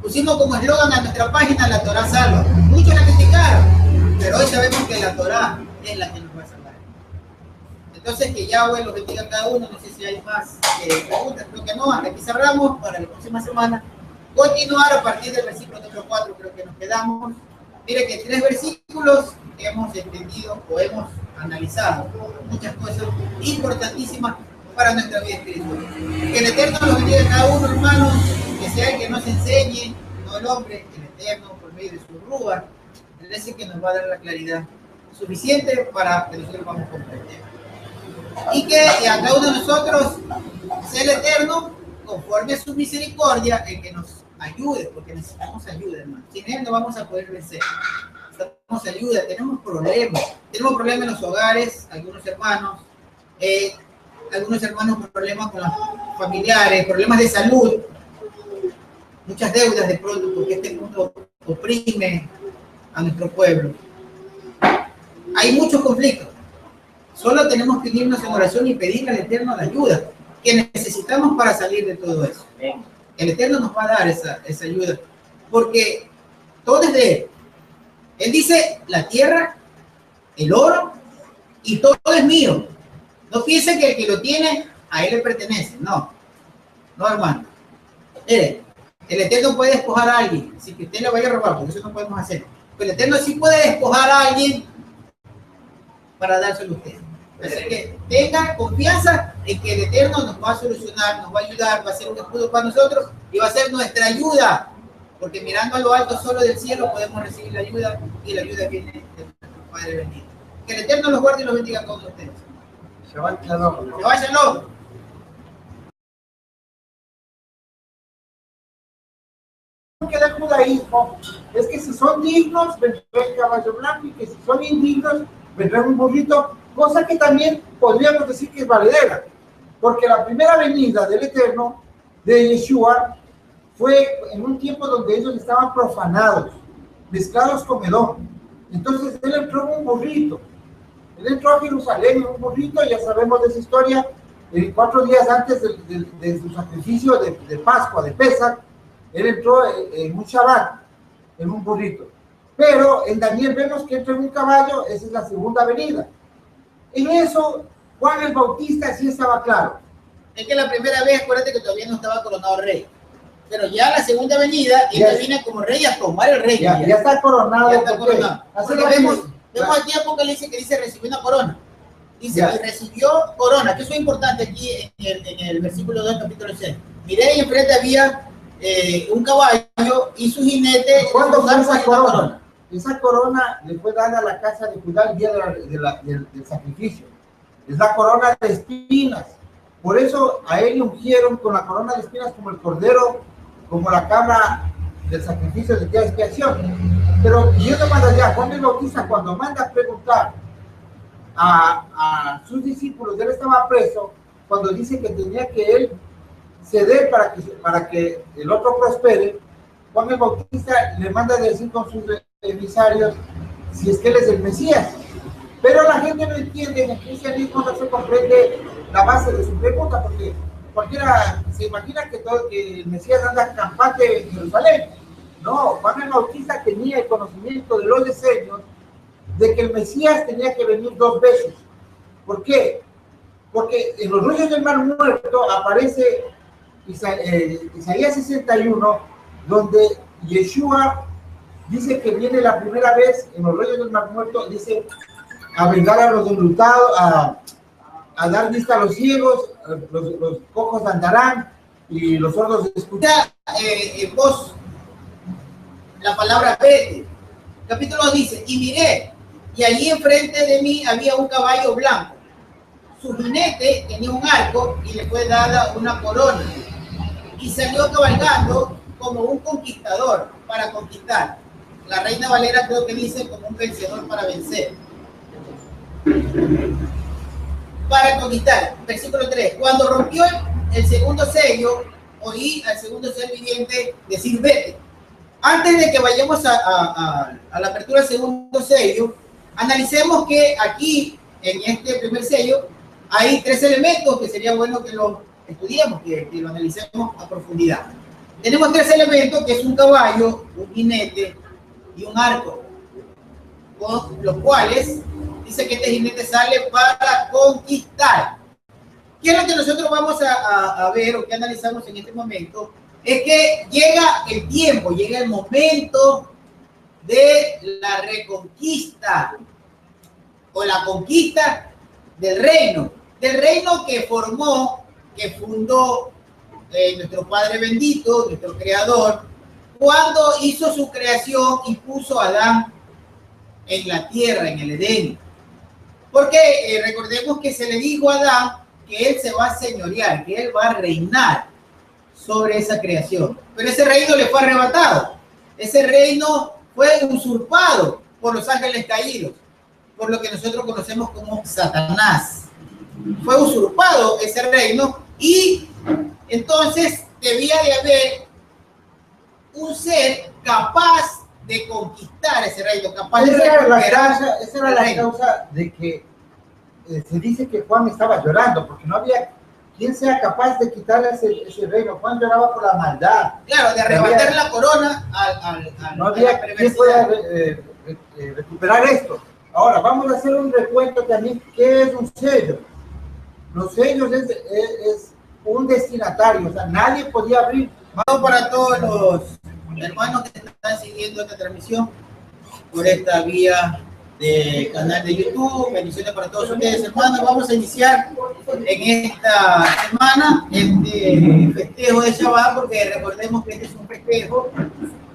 pusimos como eslogan a nuestra página la Torah salva. Muchos la criticaron, pero hoy sabemos que la Torah es la que nos va a salvar. Entonces, que Yahweh los bendiga a cada uno. No sé si hay más preguntas, creo que no. Hasta aquí cerramos para la próxima semana. Continuar a partir del versículo número 4, creo que nos quedamos. Mire que 3 versículos hemos entendido o hemos analizado muchas cosas importantísimas para nuestra vida espiritual. Que el Eterno los bendiga a cada uno, hermanos, que sea el que nos enseñe, no el hombre, el Eterno, por medio de su rúa, él es el que nos va a dar la claridad suficiente para que nosotros vamos a comprender. Y que a cada uno de nosotros sea el Eterno, conforme a su misericordia, el que nos ayude, porque necesitamos ayuda, hermano. Sin él no vamos a poder vencer. Necesitamos ayuda, tenemos problemas en los hogares, algunos hermanos problemas con los familiares, problemas de salud, muchas deudas de pronto, porque este mundo oprime a nuestro pueblo. Hay muchos conflictos. Solo tenemos que irnos en oración y pedirle al Eterno la ayuda que necesitamos para salir de todo eso. El Eterno nos va a dar esa ayuda, porque todo es de Él. Él dice, la tierra, el oro y todo es mío. No piensen que el que lo tiene, a Él le pertenece. No, hermano. Mire, el Eterno puede despojar a alguien, sin que usted le vaya a robar, porque eso no podemos hacer. Pero el Eterno sí puede despojar a alguien para dárselo a usted. Así que tengan confianza en que el Eterno nos va a solucionar, nos va a ayudar, va a ser un escudo para nosotros y va a ser nuestra ayuda. Porque mirando a lo alto solo del cielo podemos recibir la ayuda y la ayuda viene de nuestro Padre bendito. Que el Eterno los guarde y los bendiga a todos ustedes. Shabbat Shalom. Shabbat Shalom. Que del judaísmo es que si son dignos vendrá el caballo blanco y que si son indignos vendrá un burrito, cosa que también podríamos decir que es valedera, porque la primera venida del Eterno, de Yeshua, fue en un tiempo donde ellos estaban profanados, mezclados con Edom. Entonces él entró en un burrito, él entró a Jerusalén en un burrito, ya sabemos de esa historia, 4 días antes de su sacrificio de Pascua, de Pesach, él entró en un Shabbat, en un burrito. Pero en Daniel vemos que entra en un caballo, esa es la segunda venida. En eso, Juan el Bautista sí estaba claro. Es que la primera vez, acuérdate que todavía no estaba coronado rey. Pero ya la segunda venida, él viene como rey a tomar el rey. Ya está coronado. Ya está coronado. Así Porque que vemos aquí Apocalipsis que dice recibió una corona. Dice, y recibió corona, que eso es importante aquí en el versículo 2, capítulo 6. Miré y enfrente había un caballo y su jinete. ¿Cuándo fue esa corona? Esa corona le fue dada a la casa de Judá el día del sacrificio. Es la corona de espinas. Por eso a él le ungieron con la corona de espinas como el cordero, como la cabra del sacrificio del día de expiación. Pero yendo más allá, Juan el Bautista cuando manda a preguntar a sus discípulos, él estaba preso, cuando dice que tenía que él ceder para que el otro prospere, Juan el Bautista le manda a decir con sus emisarios si es que él es el Mesías. Pero la gente no entiende, en el cristianismo no se comprende la base de su pregunta, porque cualquiera se imagina que el Mesías anda campante en Jerusalén. No, Juan el Bautista tenía el conocimiento de los diseños de que el Mesías tenía que venir 2 veces. ¿Por qué? Porque en los rollos del Mar Muerto aparece Isaías 61, donde Yeshua dice que viene la primera vez en los rollos del Mar Muerto, dice a vengar a los enlutados, a dar vista a los ciegos, los cojos andarán y los sordos escucharán. En voz, la palabra vete. Capítulo 2 dice, y miré, y allí enfrente de mí había un caballo blanco. Su jinete tenía un arco y le fue dada una corona. Y salió cabalgando como un conquistador para conquistar. La Reina Valera creo que dice como un vencedor para vencer. Para conquistar. Versículo 3. Cuando rompió el segundo sello, oí al segundo ser viviente decir vete. Antes de que vayamos a la apertura del segundo sello, analicemos que aquí, en este primer sello, hay tres elementos que sería bueno que lo estudiemos, que lo analicemos a profundidad. Tenemos tres elementos, que es un caballo, un jinete y un arco, con los cuales dice que este jinete sale para conquistar. ¿Qué es lo que nosotros vamos a ver o que analizamos en este momento? Es que llega el tiempo, llega el momento de la reconquista o la conquista del reino que formó, que fundó nuestro Padre bendito, nuestro Creador, cuando hizo su creación y puso a Adán en la tierra, en el Edén. Porque recordemos que se le dijo a Adán que él se va a señorear, que él va a reinar sobre esa creación. Pero ese reino le fue arrebatado. Ese reino fue usurpado por los ángeles caídos, por lo que nosotros conocemos como Satanás. Fue usurpado ese reino y entonces debía de haber un ser capaz de conquistar ese reino, capaz de recuperar. Esa era la causa de que se dice que Juan estaba llorando, porque no había quien sea capaz de quitarle ese reino. Juan lloraba por la maldad. Claro, de arrebatar la corona no había quien pueda recuperar esto. Ahora, vamos a hacer un recuento también. ¿Qué es un sello? Los sellos es un destinatario, o sea, nadie podía abrir. Vamos para todos los hermanos que están siguiendo esta transmisión por esta vía de canal de YouTube. Bendiciones para todos ustedes, hermanos. Vamos a iniciar en esta semana este festejo de Shabbat, porque recordemos que este es un festejo.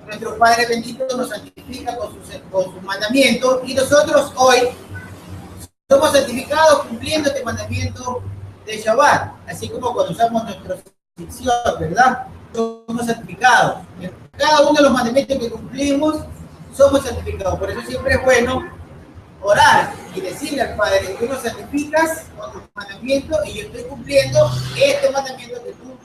Nuestro Padre bendito nos santifica con sus mandamientos, y nosotros hoy somos santificados cumpliendo este mandamiento de Shabbat, así como cuando usamos nuestra ficción, ¿verdad? Somos santificados. En cada uno de los mandamientos que cumplimos, somos santificados. Por eso siempre es bueno orar y decirle al Padre: tú nos santificas con tus mandamientos y yo estoy cumpliendo este mandamiento que tú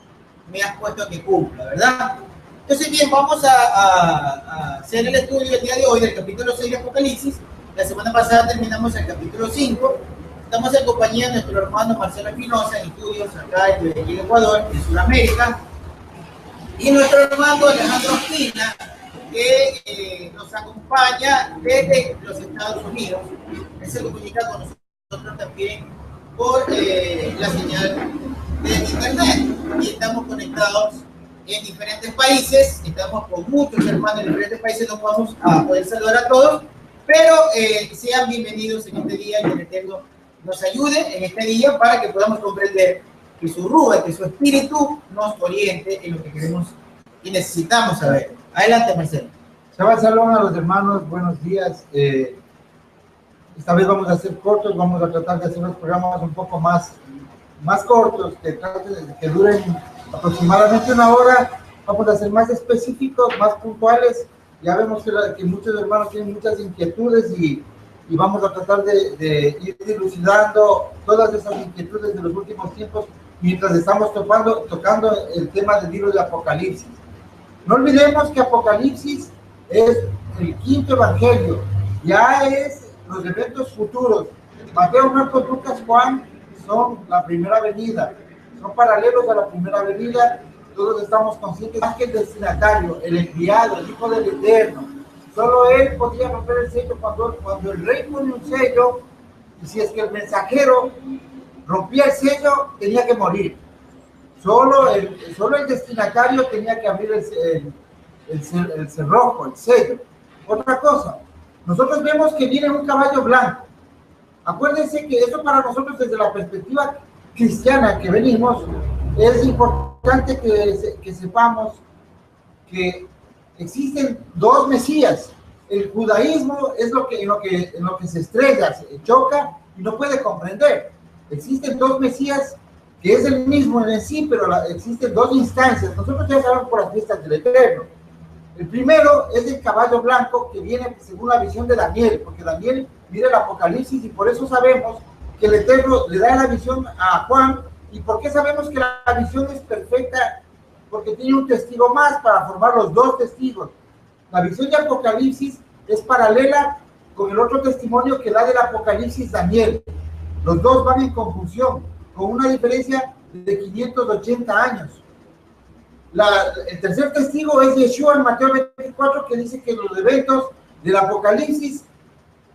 me has puesto a que cumpla, ¿verdad? Entonces, bien, vamos a hacer el estudio el día de hoy del capítulo 6 de Apocalipsis. La semana pasada terminamos el capítulo 5. Estamos en compañía de nuestro hermano Marcelo Espinosa, en estudios acá en Ecuador, en Sudamérica, y nuestro hermano Alejandro Espina, que nos acompaña desde los Estados Unidos. Él se comunica con nosotros también por la señal de internet, y estamos conectados en diferentes países. Estamos con muchos hermanos en diferentes países, no vamos a poder saludar a todos, pero sean bienvenidos en este día, y el Eterno nos ayude en este día para que podamos comprender que su Rúa, que su espíritu nos oriente en lo que queremos y necesitamos saber. Adelante, Marcelo. Shabbat Shalom a los hermanos, buenos días. Esta vez vamos a ser cortos, vamos a tratar de hacer los programas un poco más cortos, que duren aproximadamente una hora. Vamos a ser más específicos, más puntuales. Ya vemos que muchos hermanos tienen muchas inquietudes y vamos a tratar de ir dilucidando todas esas inquietudes de los últimos tiempos mientras estamos tocando el tema del libro de Apocalipsis. No olvidemos que Apocalipsis es el quinto evangelio, ya es los eventos futuros. Mateo, Marcos, Lucas, Juan son la primera venida, son paralelos a la primera venida. Todos estamos conscientes que el destinatario, el enviado, el Hijo del Eterno, solo él podía romper el sello cuando el rey pone un sello, y si es que el mensajero rompía el sello, tenía que morir. Solo el destinatario tenía que abrir el cerrojo, el sello. Otra cosa, nosotros vemos que viene un caballo blanco. Acuérdense que eso para nosotros, desde la perspectiva cristiana que venimos, es importante que sepamos que existen dos Mesías. El judaísmo es en lo que se estrella, se choca y no puede comprender. Existen dos Mesías, que es el mismo en sí, pero existen dos instancias. Nosotros ya sabemos por las fiestas del Eterno. El primero es el caballo blanco, que viene según la visión de Daniel, porque Daniel mira el Apocalipsis, y por eso sabemos que el Eterno le da la visión a Juan ¿Y por qué sabemos que la visión es perfecta? Porque tiene un testigo más para formar los dos testigos. La visión de Apocalipsis es paralela con el otro testimonio que da del Apocalipsis Daniel. Los dos van en conjunción, con una diferencia de 580 años. El tercer testigo es Yeshua en Mateo 24, que dice que los eventos del Apocalipsis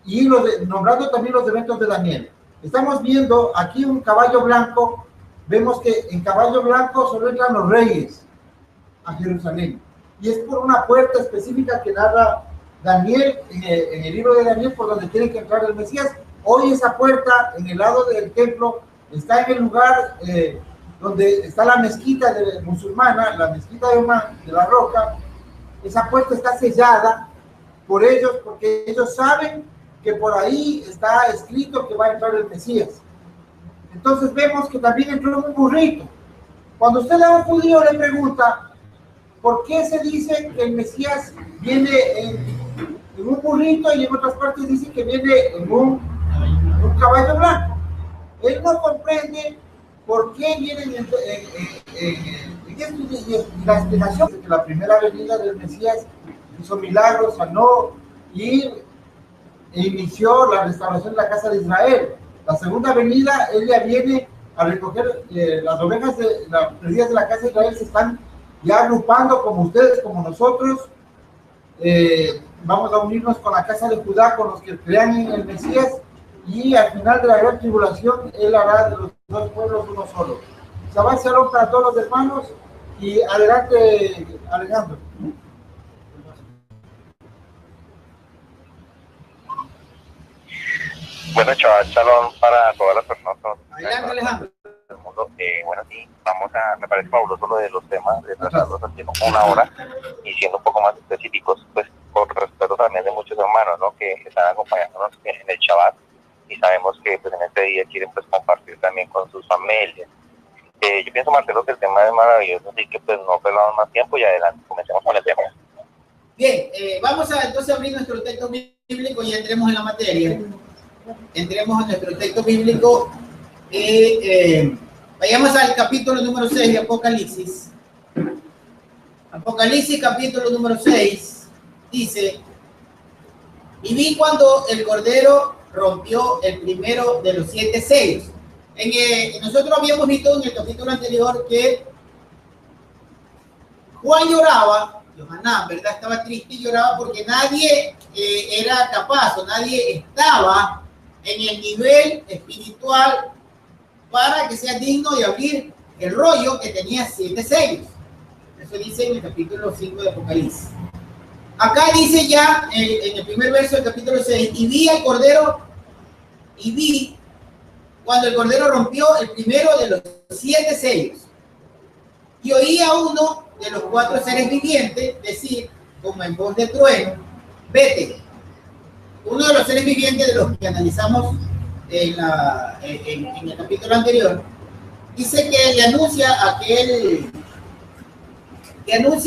y nombrando también los eventos de Daniel. Estamos viendo aquí un caballo blanco. Vemos que en caballo blanco solo entran los reyes a Jerusalén. Y es por una puerta específica que narra Daniel, en el libro de Daniel, por donde tiene que entrar el Mesías. Hoy esa puerta, en el lado del templo, está en el lugar donde está la mezquita musulmana, la mezquita de la Roca. Esa puerta está sellada por ellos, porque ellos saben que por ahí está escrito que va a entrar el Mesías. Entonces vemos que también entró un burrito. Cuando usted a un judío le pregunta por qué se dice que el Mesías viene en un burrito y en otras partes dice que viene en un caballo blanco, él no comprende por qué vienen en la explicación de que la primera venida del Mesías hizo milagros, sanó y inició la restauración de la casa de Israel. La segunda venida, él ya viene a recoger las ovejas perdidas de la casa de Israel, se están ya agrupando como ustedes, como nosotros. Vamos a unirnos con la casa de Judá, con los que crean en el Mesías, y al final de la gran tribulación, él hará de los dos pueblos uno solo. Shabbat Shalom para todos los hermanos, y adelante, Alejandro. Bueno, Shabbat Shalom para todas las personas. Adelante, Alejandro. Del mundo. Bueno, sí, me parece fabuloso lo de los temas, de tratarlos haciendo una hora y siendo un poco más específicos, pues por respeto también de muchos hermanos, ¿no?, que están acompañándonos en el Shabbat, y sabemos que pues en este día quieren pues compartir también con sus familias. Yo pienso, Marcelo, que el tema es maravilloso, así que pues no perdamos más tiempo y adelante, comencemos con el tema. Bien, vamos a entonces abrir nuestro texto bíblico y entremos en la materia. Entremos en nuestro texto bíblico. Vayamos al capítulo número 6 de Apocalipsis. Apocalipsis, capítulo número 6, dice: y vi cuando el Cordero rompió el primero de los 7 sellos. Nosotros habíamos visto en el capítulo anterior que Juan lloraba, Yohanan, ¿verdad? Estaba triste y lloraba porque nadie era capaz, o nadie estaba en el nivel espiritual para que sea digno de abrir el rollo que tenía 7 sellos. Eso dice en el capítulo 5 de Apocalipsis. Acá dice ya en el primer verso del capítulo 6: y vi al Cordero, y vi cuando el Cordero rompió el primero de los 7 sellos, y oí a uno de los 4 seres vivientes decir, como en voz de trueno: vete. Uno de los seres vivientes de los que analizamos en el capítulo anterior, dice que le anuncia